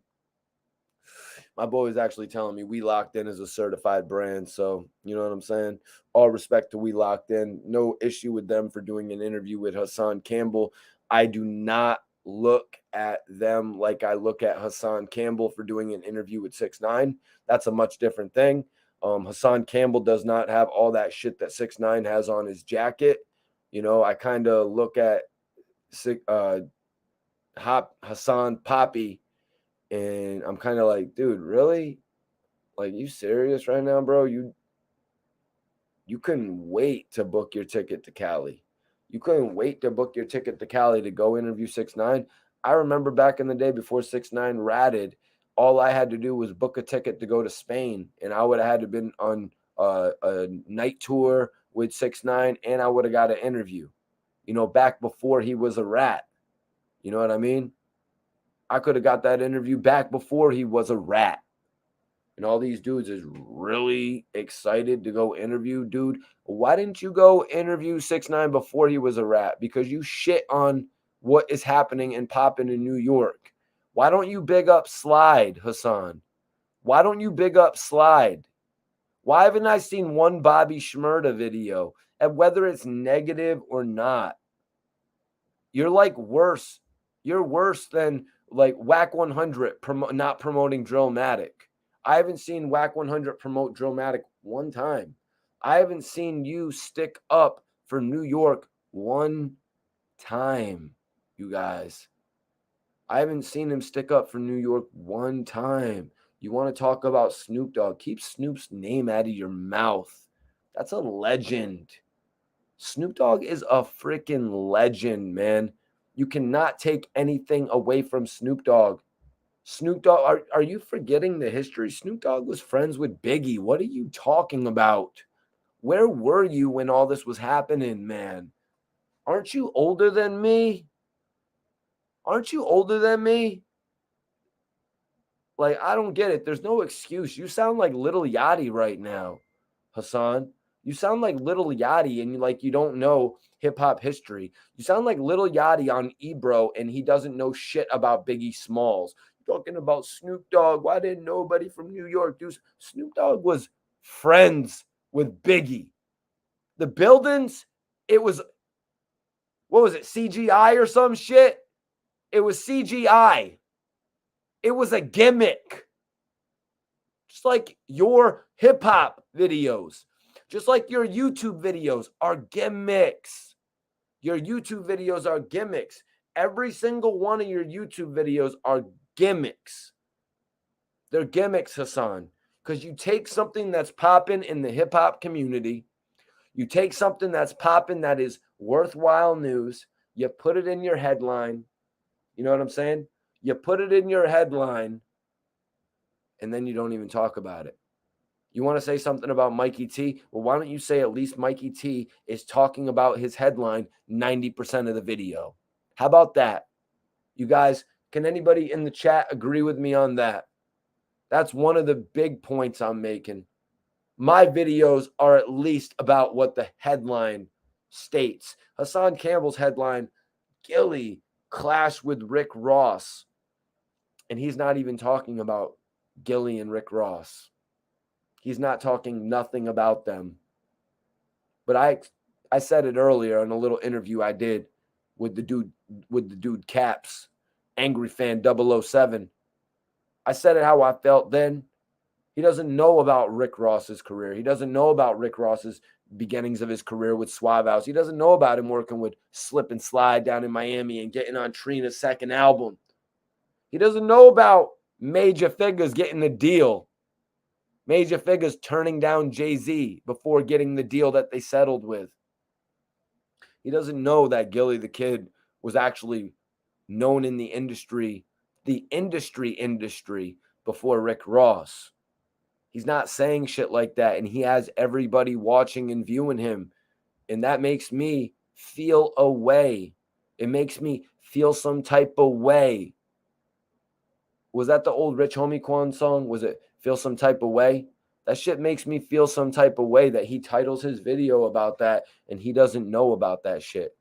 My boy was actually telling me We Locked In is a certified brand. So, you know what I'm saying? All respect to We Locked In. No issue with them for doing an interview with Hassan Campbell. I do not look at them like I look at Hassan Campbell for doing an interview with 6ix9ine. That's a much different thing. Hassan Campbell does not have all that shit that 6ix9ine has on his jacket. You know, I kind of look at Hassan Poppy, and I'm kind of like, dude, really? Like, you serious right now, bro? You couldn't wait to book your ticket to Cali. You couldn't wait to book your ticket to Cali to go interview 6ix9ine. I remember back in the day before 6ix9ine ratted, all I had to do was book a ticket to go to Spain, and I would have had to been on a night tour with 6ix9ine, and I would have got an interview. You know, back before he was a rat. You know what I mean? I could have got that interview back before he was a rat. And all these dudes is really excited to go interview. Dude, why didn't you go interview 6ix9ine before he was a rat? Because you shit on what is happening and popping in New York. Why don't you big up Slide, Hassan? Why don't you big up Slide? Why haven't I seen one Bobby Shmurda video? And whether it's negative or not, you're like worse. You're worse than like Whack 100 not promoting Drillmatic. I haven't seen Whack 100 promote Drillmatic one time. I haven't seen you stick up for New York one time, you guys. I haven't seen him stick up for New York one time. You want to talk about Snoop Dogg? Keep Snoop's name out of your mouth. That's a legend. Snoop Dogg is a freaking legend, man. You cannot take anything away from Snoop Dogg. Snoop Dogg, are you forgetting the history? Snoop Dogg was friends with Biggie. What are you talking about? Where were you when all this was happening, man? Aren't you older than me? Aren't you older than me? Like, I don't get it. There's no excuse. You sound like Little Yachty right now, Hassan. You sound like Little Yachty, and you don't know hip-hop history. You sound like Little Yachty on Ebro, and he doesn't know shit about Biggie Smalls. Talking about Snoop Dogg. Why didn't nobody from New York do? Snoop Dogg was friends with Biggie. The buildings, it was, what was it, CGI or some shit? It was CGI. It was a gimmick. Just like your hip-hop videos. Just like your YouTube videos are gimmicks. Your YouTube videos are gimmicks. Every single one of your YouTube videos are gimmicks. They're gimmicks, Hassan. Because you take something that's popping in the hip-hop community. You take something that's popping that is worthwhile news. You put it in your headline. You know what I'm saying? You put it in your headline. And then you don't even talk about it. You want to say something about Mikey T? Well, why don't you say at least Mikey T is talking about his headline 90% of the video? How about that? You guys, can anybody in the chat agree with me on that? That's one of the big points I'm making. My videos are at least about what the headline states. Hassan Campbell's headline, Gilly clash with Rick Ross. And he's not even talking about Gilly and Rick Ross. He's not talking nothing about them. But I said it earlier in a little interview I did with the dude Caps, Angry Fan 007. I said it how I felt then. He doesn't know about Rick Ross's career. He doesn't know about Rick Ross's beginnings of his career with Suave House. He doesn't know about him working with Slip and Slide down in Miami and getting on Trina's second album. He doesn't know about Major Figures getting the deal. Major Figures turning down Jay-Z before getting the deal that they settled with. He doesn't know that Gilly the Kid was actually known in the industry before Rick Ross. He's not saying shit like that, and he has everybody watching and viewing him. And that makes me feel a way. It makes me feel some type of way. Was that the old Rich Homie Quan song? Was it Feel Some Type of Way? That shit makes me feel some type of way that he titles his video about that and he doesn't know about that shit.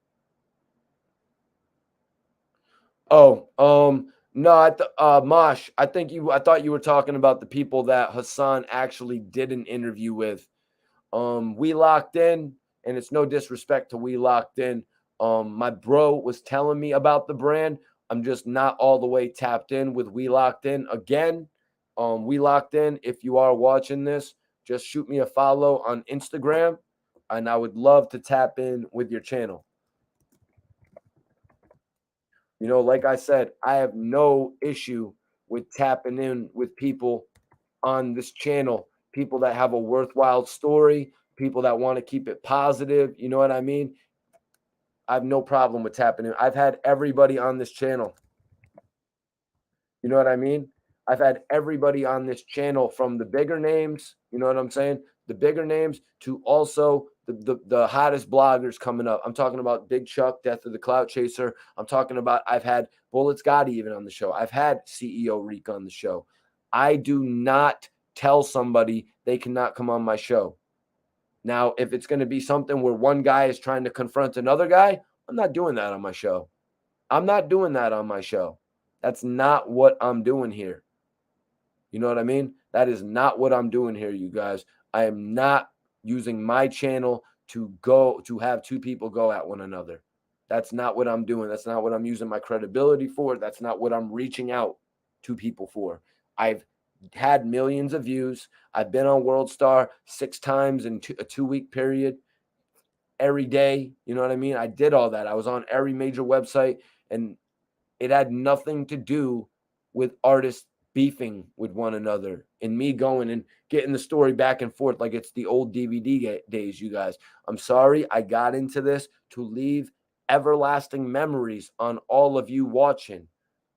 Oh, no, Mosh, I thought you were talking about the people that Hassan actually did an interview with. We Locked In, and it's no disrespect to We Locked In. My bro was telling me about the brand. I'm just not all the way tapped in with We Locked In. Again, We Locked In, if you are watching this, just shoot me a follow on Instagram, and I would love to tap in with your channel. You know, like I said, I have no issue with tapping in with people on this channel, people that have a worthwhile story, people that want to keep it positive. You know what I mean? I have no problem with tapping in. I've had everybody on this channel. You know what I mean? I've had everybody on this channel from the bigger names, you know what I'm saying? The bigger names to also the hottest bloggers coming up. I'm talking about Big Chuck, Death of the Clout Chaser. I'm talking about, I've had Bullet Scotty even on the show. I've had CEO Reek on the show. I do not tell somebody they cannot come on my show. Now, if it's going to be something where one guy is trying to confront another guy, I'm not doing that on my show. I'm not doing that on my show. That's not what I'm doing here. You know what I mean? That is not what I'm doing here, you guys. I am not using my channel to have two people go at one another. That's not what I'm doing. That's not what I'm using my credibility for. That's not what I'm reaching out to people for. I've had millions of views. I've been on World Star 6 times in a 2-week period every day. You know what I mean? I did all that. I was on every major website, and it had nothing to do with artists beefing with one another and me going and getting the story back and forth like it's the old DVD days, you guys. I'm sorry. I got into this to leave everlasting memories on all of you watching.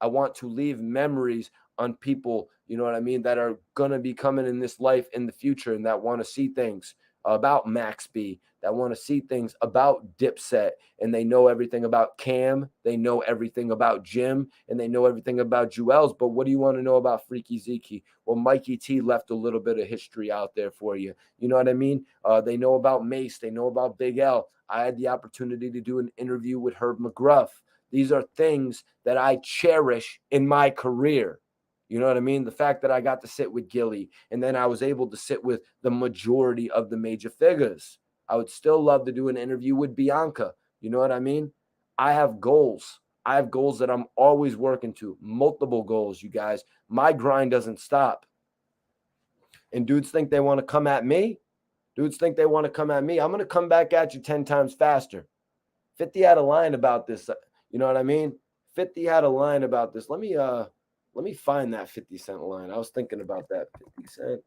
I want to leave memories on people, you know what I mean, that are going to be coming in this life in the future and that want to see things about Max B, that want to see things about Dipset, and they know everything about Cam, they know everything about Jim, and they know everything about Jewels. But what do you want to know about Freaky Zeke? Well, Mikey T left a little bit of history out there for you. You know what I mean? They know about Mace, they know about Big L. I had the opportunity to do an interview with Herb McGruff. These are things that I cherish in my career. You know what I mean? The fact that I got to sit with Gilly, and then I was able to sit with the majority of the major figures. I would still love to do an interview with Bianca. You know what I mean? I have goals. I have goals that I'm always working to. Multiple goals, you guys. My grind doesn't stop. And dudes think they want to come at me. Dudes think they want to come at me. I'm going to come back at you 10 times faster. 50 had a line about this. You know what I mean? 50 had a line about this. Let me find that 50 Cent line. I was thinking about that 50 Cent.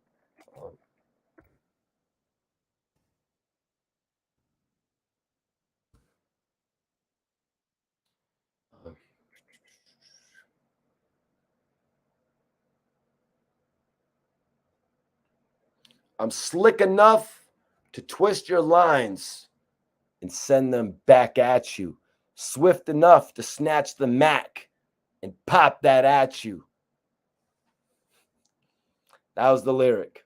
I'm slick enough to twist your lines and send them back at you. Swift enough to snatch the Mac and pop that at you. That was the lyric.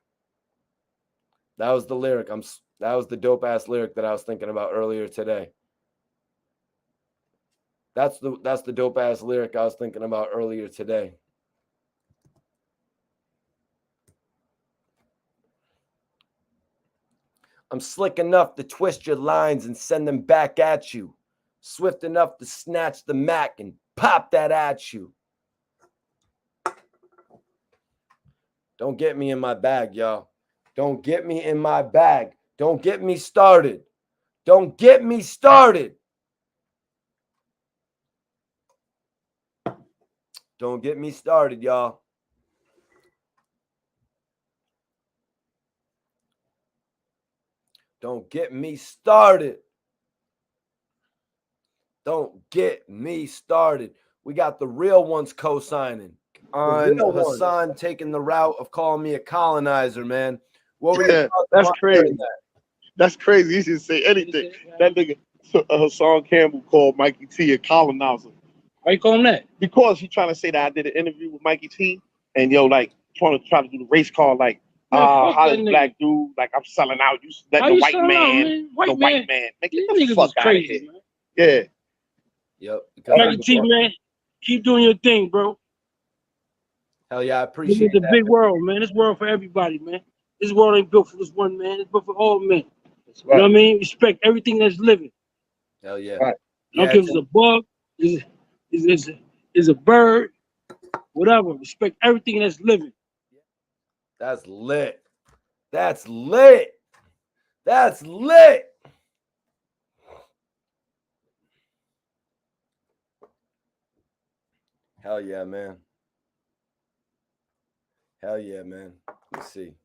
That was the lyric. That was the dope ass lyric that I was thinking about earlier today. That's the dope ass lyric I was thinking about earlier today. I'm slick enough to twist your lines and send them back at you. Swift enough to snatch the Mac and pop that at you. Don't get me in my bag, y'all. Don't get me in my bag. Don't get me started. Don't get me started. Don't get me started, y'all. Don't get me started. Don't get me started. We got the real ones co-signing on Hassan taking the route of calling me a colonizer, man. What were your thoughts that's on crazy. that? That's crazy. You should say anything. That nigga Hassan Campbell called Mikey T a colonizer. Why you call him that? Because he trying to say that I did an interview with Mikey T, and like trying to do the race call, like how this black dude, like I'm selling out. You letting the white man, white man. Man, get the fuck out of here. Man. Yeah. Yep. Mikey T, man, keep doing your thing, bro. Hell yeah, I appreciate that. It's a big world, man. This world for everybody, man. This world ain't built for this one man. It's built for all men. Right. You know what I mean? Respect everything that's living. Hell yeah. Right. I don't care if it's a bug, is a bird, whatever. Respect everything that's living. That's lit. That's lit. That's lit. Hell yeah, man. Hell yeah, man. Let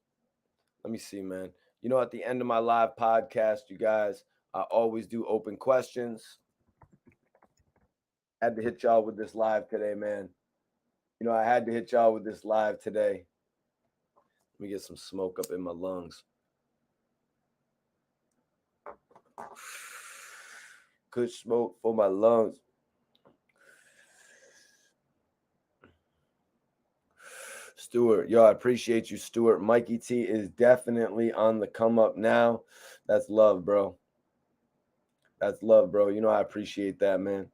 me see, man. You know, at the end of my live podcast, you guys, I always do open questions. I had to hit y'all with this live today, man. You know, I had to hit y'all with this live today. Let me get some smoke up in my lungs. Good smoke for my lungs. Stuart, yo, I appreciate you, Stuart. Mikey T is definitely on the come up now. That's love, bro. That's love, bro. You know, I appreciate that, man.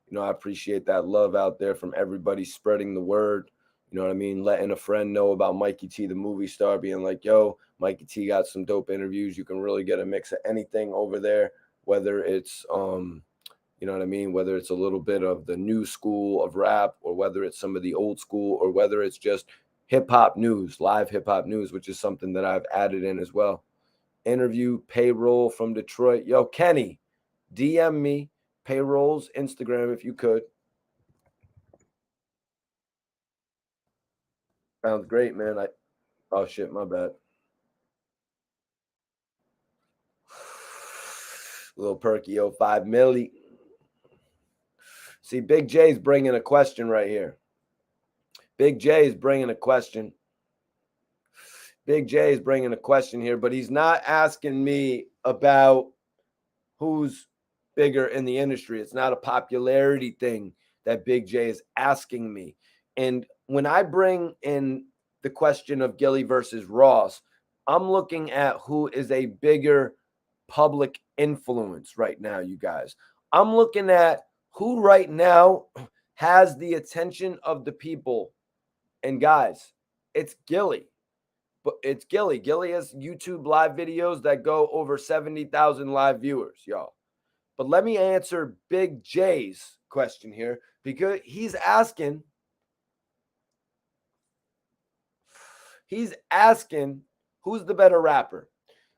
You know, I appreciate that love out there from everybody spreading the word. You know what I mean? Letting a friend know about Mikey T, the movie star, being like, yo, Mikey T got some dope interviews. You can really get a mix of anything over there, whether it's you know what I mean? Whether it's a little bit of the new school of rap, or whether it's some of the old school, or whether it's just hip hop news, live hip hop news, which is something that I've added in as well. Interview payroll from Detroit. Yo, Kenny, DM me payrolls Instagram if you could. Sounds great, man. Oh shit, my bad. Little perky, yo, 5 milli. See, Big J's bringing a question right here. Big J is bringing a question. Big J is bringing a question here, but he's not asking me about who's bigger in the industry. It's not a popularity thing that Big J is asking me. And when I bring in the question of Gilly versus Ross, I'm looking at who is a bigger public influence right now, you guys. I'm looking at who right now has the attention of the people. And guys, it's Gilly. But it's Gilly. Gilly has YouTube live videos that go over 70,000 live viewers, y'all. But let me answer Big J's question here, because he's asking who's the better rapper.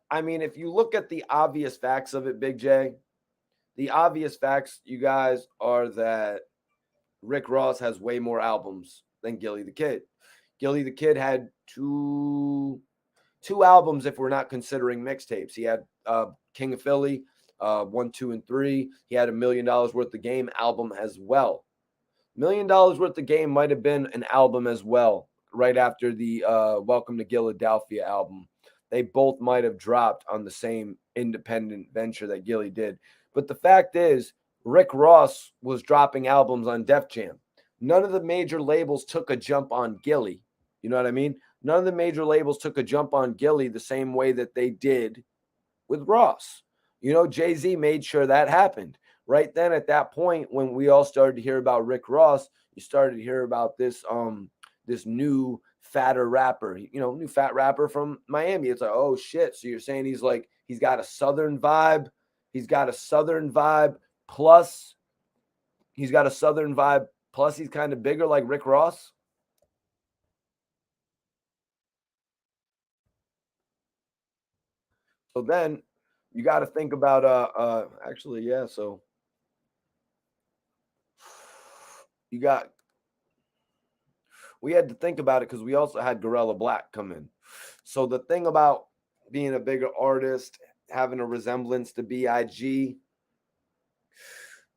I mean, if you look at the obvious facts of it, Big J, the obvious facts, you guys, are that Rick Ross has way more albums than Gilly the Kid. Gilly the Kid had two albums if we're not considering mixtapes. He had King of Philly, 1, 2, and 3. He had $1 Million Worth of Game album as well. $1 Million Worth of Game might have been an album as well, right after the Welcome to Philadelphia album. They both might have dropped on the same independent venture that Gilly did. But the fact is, Rick Ross was dropping albums on Def Jam. None of the major labels took a jump on Gilly. You know what I mean? None of the major labels took a jump on Gilly the same way that they did with Ross. You know, Jay-Z made sure that happened. Right then, at that point, when we all started to hear about Rick Ross, you started to hear about this this new fatter rapper, you know, new fat rapper from Miami. It's like, oh shit. So you're saying he's got a Southern vibe. He's got a Southern vibe plus he's kind of bigger like Rick Ross. So then you got to think about actually, yeah, so we had to think about it because we also had Gorilla Black come in. So the thing about being a bigger artist, having a resemblance to B.I.G.,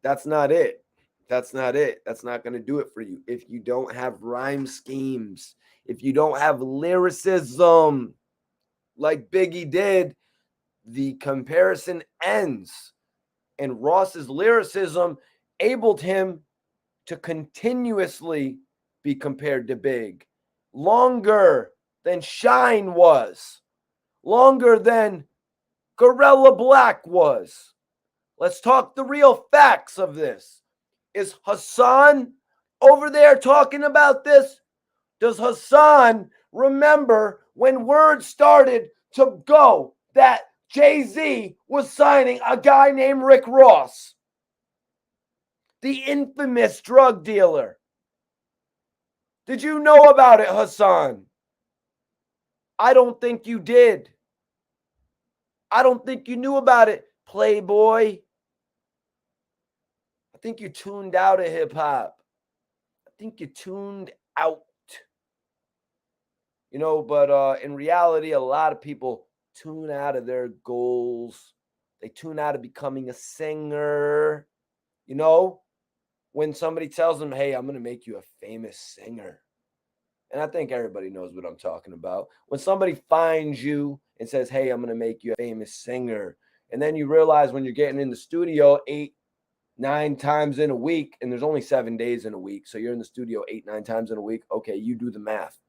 that's not it. That's not it. That's not going to do it for you. If you don't have rhyme schemes, if you don't have lyricism like Biggie did, the comparison ends. And Ross's lyricism enabled him to continuously be compared to Big. Longer than Shine was. Longer than Gorilla Black was. Let's talk the real facts of this. Is Hassan over there talking about this? Does Hassan remember when word started to go that Jay-Z was signing a guy named Rick Ross, the infamous drug dealer? Did you know about it, Hassan? I don't think you did. I don't think you knew about it, Playboy. I think you tuned out of hip-hop. I think you tuned out. You know, but in reality, a lot of people tune out of their goals. They tune out of becoming a singer. You know, when somebody tells them, hey, I'm going to make you a famous singer. And I think everybody knows what I'm talking about. When somebody finds you and says, hey, I'm going to make you a famous singer. And then you realize when you're getting in the studio 8-9 times in a week, and there's only 7 days in a week. So you're in the studio 8-9 times in a week. Okay, you do the math.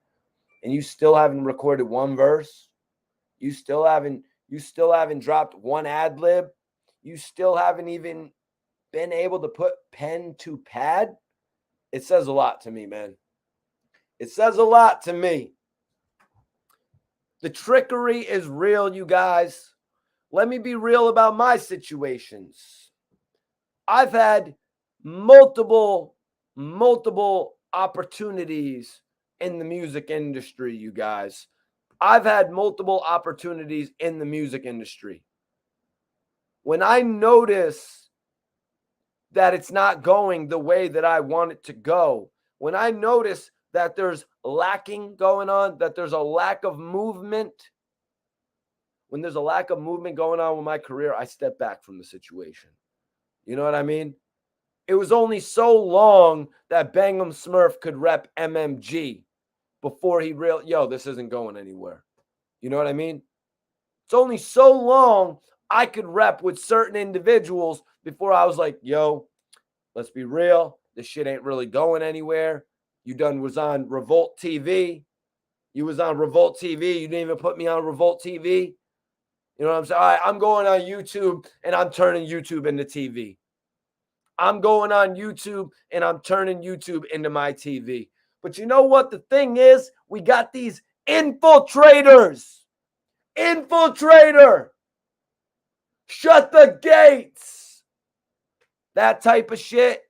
And you still haven't recorded one verse. You still haven't dropped one ad lib. You still haven't even been able to put pen to pad. It says a lot to me, man. It says a lot to me. The trickery is real, you guys. Let me be real about my situations. I've had multiple opportunities in the music industry, you guys. I've had multiple opportunities in the music industry. When I notice that it's not going the way that I want it to go, when I notice that there's lacking going on, that there's a lack of movement, when there's a lack of movement going on with my career, I step back from the situation. You know what I mean? It was only so long that Bang'em Smurf could rep MMG before he realized, this isn't going anywhere. You know what I mean? It's only so long I could rep with certain individuals before I was like, let's be real. This shit ain't really going anywhere. You was on Revolt TV. You was on Revolt TV. You didn't even put me on Revolt TV. You know what I'm saying? All right, I'm going on YouTube and I'm turning YouTube into TV. I'm going on YouTube and I'm turning YouTube into my TV. But you know what the thing is? We got these infiltrators. Infiltrator. Shut the gates. That type of shit.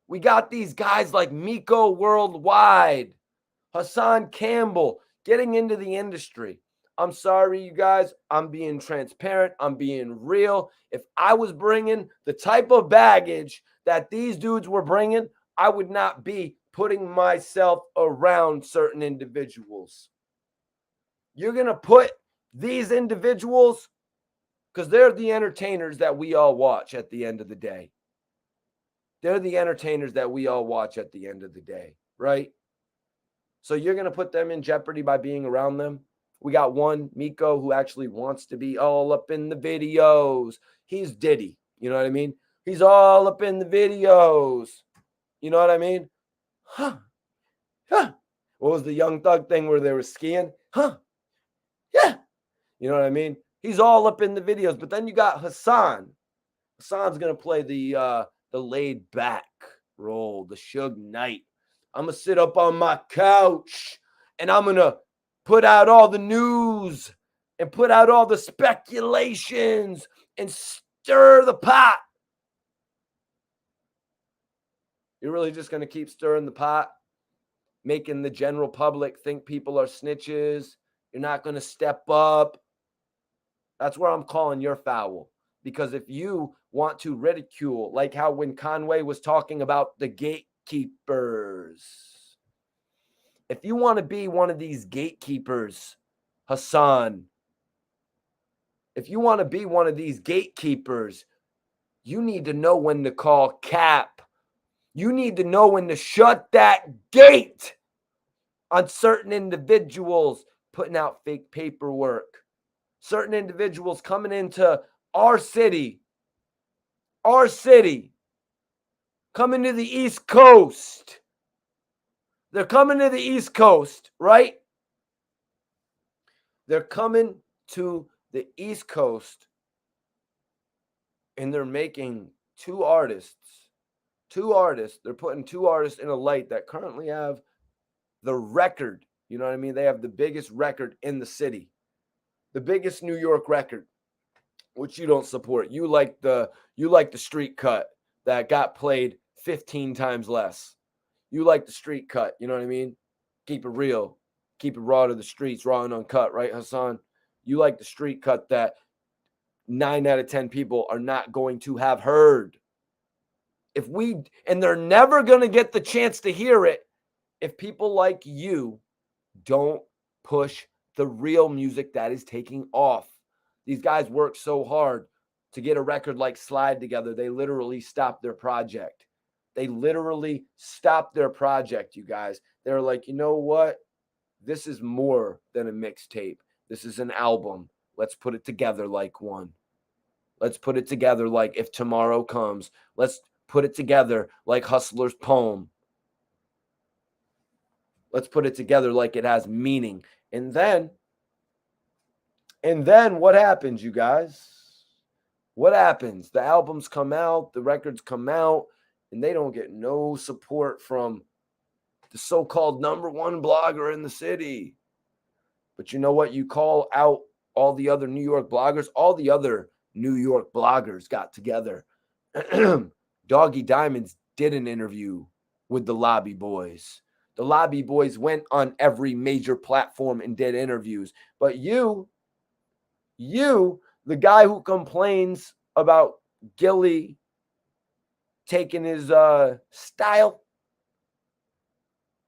We got these guys like Miko Worldwide, Hassan Campbell getting into the industry. I'm sorry, you guys. I'm being transparent. I'm being real. If I was bringing the type of baggage that these dudes were bringing, I would not be putting myself around certain individuals. You're going to put these individuals, because they're the entertainers that we all watch at the end of the day. They're the entertainers that we all watch at the end of the day, right? So you're going to put them in jeopardy by being around them. We got one, Miko, who actually wants to be all up in the videos. He's Diddy, you know what I mean? He's all up in the videos. You know what I mean? Huh. What was the Young Thug thing where they were skiing? Yeah. You know what I mean? He's all up in the videos. But then you got Hassan. Hassan's going to play the laid back role, the Suge Knight. I'm going to sit up on my couch and I'm going to put out all the news and put out all the speculations and stir the pot. You're really just going to keep stirring the pot, making the general public think people are snitches. You're not going to step up. That's where I'm calling your foul. Because if you want to ridicule, like how when Conway was talking about the gatekeepers, if you want to be one of these gatekeepers, Hassan, if you want to be one of these gatekeepers, you need to know when to call cap. You need to know when to shut that gate on certain individuals putting out fake paperwork, certain individuals coming into our city, coming to the East Coast. They're coming to the East Coast, right? They're coming to the East Coast and they're making two artists. They're putting two artists in a light that currently have the record. You know what I mean? They have the biggest record in the city, the biggest New York record, which you don't support. You like the street cut that got played 15 times less. You like the street cut, you know what I mean? Keep it real. Keep it raw to the streets, raw and uncut, right, Hassan? You like the street cut that 9 out of 10 people are not going to have heard. And they're never going to get the chance to hear it if people like you don't push the real music that is taking off. These guys work so hard to get a record like Slide together. They literally stopped their project. You guys. They're like, you know what? This is more than a mixtape. This is an album. Let's put it together like one. Let's put it together like If Tomorrow Comes. Let's put it together like Hustler's Poem. Let's put it together like it has meaning. And then what happens, you guys? What happens? The albums come out, the records come out, and they don't get no support from the so-called number one blogger in the city. But you know what? You call out all the other New York bloggers. All the other New York bloggers got together. Doggy Diamonds did an interview with the Lobby Boys. The Lobby Boys went on every major platform and did interviews. But you, the guy who complains about Gilly taking his style,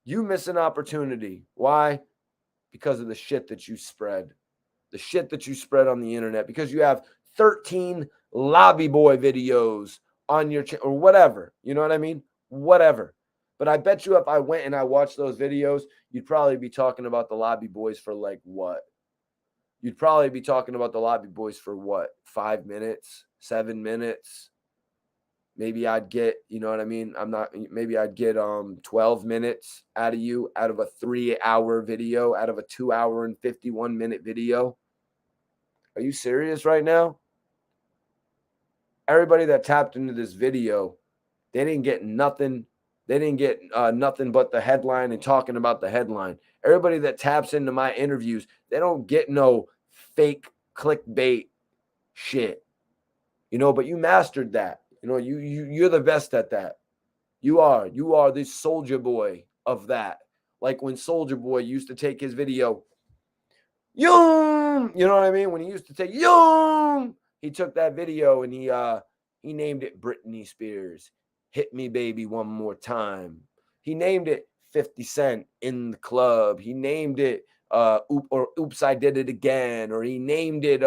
you miss an opportunity. Why? Because of the shit that you spread. The shit that you spread on the internet. Because you have 13 Lobby Boy videos on your channel or whatever. You know what I mean? Whatever. But I bet you if I went and I watched those videos, you'd probably be talking about the Lobby Boys for like what? You'd probably be talking about the Lobby Boys for what? 5 minutes? 7 minutes? Maybe I'd get, you know what I mean? Maybe I'd get 12 minutes out of you, out of a 3-hour video, out of a 2-hour and 51-minute video. Are you serious right now? Everybody that tapped into this video, they didn't get nothing. They didn't get nothing but the headline and talking about the headline. Everybody that taps into my interviews, they don't get no fake clickbait shit. You know, but you mastered that. You know, you're the best at that. You are the Soulja Boy of that. Like when Soulja Boy used to take his video, Yoom, you know what I mean? When he used to take Yoom, he took that video and he named it Britney Spears. Hit Me Baby One More Time. He named it 50 Cent in the Club. He named it Oops, I Did It Again. Or he named it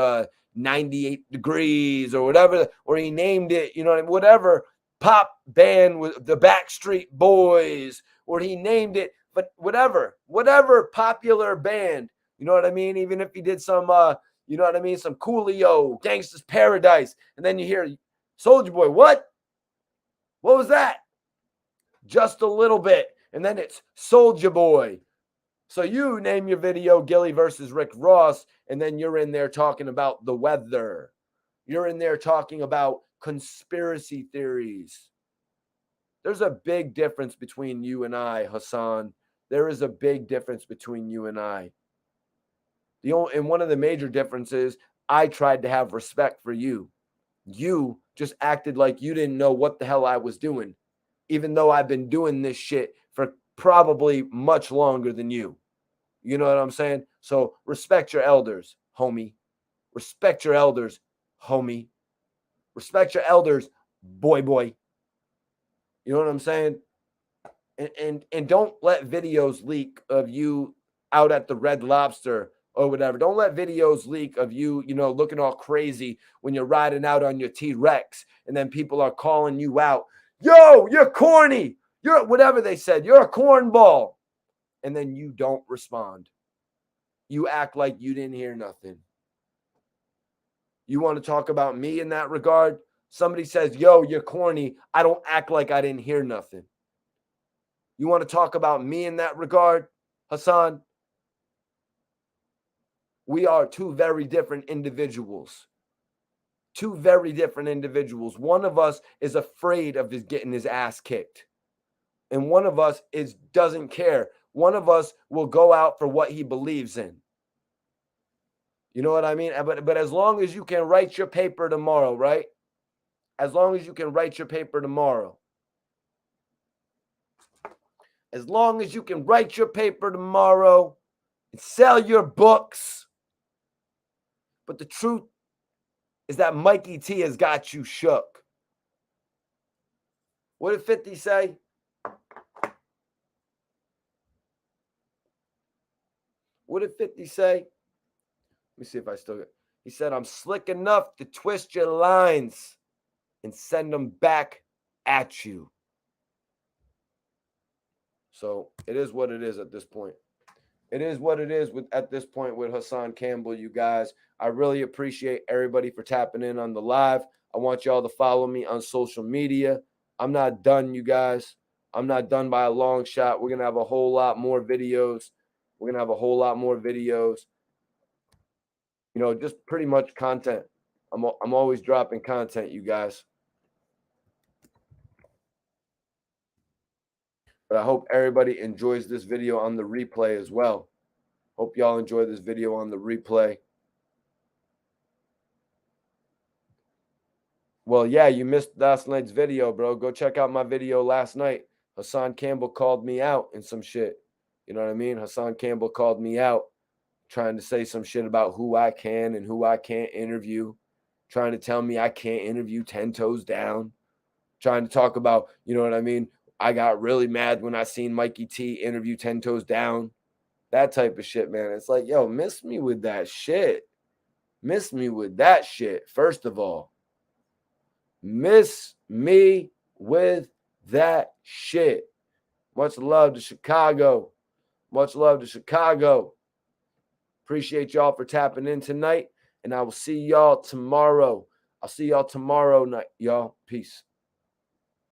98 Degrees or whatever. Or he named it, you know, whatever pop band with the Backstreet Boys. Or he named it, but whatever popular band. You know what I mean? Even if he did some, you know what I mean? Some Coolio, Gangsta's Paradise. And then you hear Soulja Boy, what? What was that? Just a little bit. And then it's Soulja Boy. So you name your video Gilly versus Rick Ross, and then you're in there talking about the weather. You're in there talking about conspiracy theories. There's a big difference between you and I, Hassan. There is a big difference between you and I. And one of the major differences, I tried to have respect for you. You just acted like you didn't know what the hell I was doing, even though I've been doing this shit for probably much longer than you. You know what I'm saying? So respect your elders, homie. Respect your elders, homie. Respect your elders, boy. You know what I'm saying? And don't let videos leak of you out at the Red Lobster or whatever. Don't let videos leak of you, you know, looking all crazy when you're riding out on your T-Rex and then people are calling you out. Yo, you're corny. You're whatever they said. You're a cornball. And then you don't respond. You act like you didn't hear nothing. You want to talk about me in that regard? Somebody says, yo, you're corny. I don't act like I didn't hear nothing. You want to talk about me in that regard, Hassan? We are two very different individuals. Two very different individuals. One of us is afraid of getting his ass kicked. And one of us doesn't care. One of us will go out for what he believes in. You know what I mean? But as long as you can write your paper tomorrow, right? As long as you can write your paper tomorrow. As long as you can write your paper tomorrow and sell your books. But the truth is that Mikey T has got you shook. What did 50 say? What did 50 say? Let me see if I still get. He said, I'm slick enough to twist your lines and send them back at you. So it is what it is at this point. It is what it is at this point with Hassan Campbell, you guys. I really appreciate everybody for tapping in on the live. I want y'all to follow me on social media. I'm not done, you guys. I'm not done by a long shot. We're going to have a whole lot more videos. We're going to have a whole lot more videos. You know, just pretty much content. I'm always dropping content, you guys. But I hope everybody enjoys this video on the replay as well. Hope y'all enjoy this video on the replay. Well, yeah, you missed last night's video, bro. Go check out my video last night. Hassan Campbell called me out in some shit. You know what I mean? Hassan Campbell called me out, trying to say some shit about who I can and who I can't interview, trying to tell me I can't interview 10 Toes Down, trying to talk about, you know what I mean? I got really mad when I seen Mikey T interview 10 Toes Down. That type of shit, man. It's like, yo, miss me with that shit. Miss me with that shit, first of all. Miss me with that shit. Much love to Chicago. Much love to Chicago. Appreciate y'all for tapping in tonight. And I will see y'all tomorrow. I'll see y'all tomorrow night, y'all. Peace.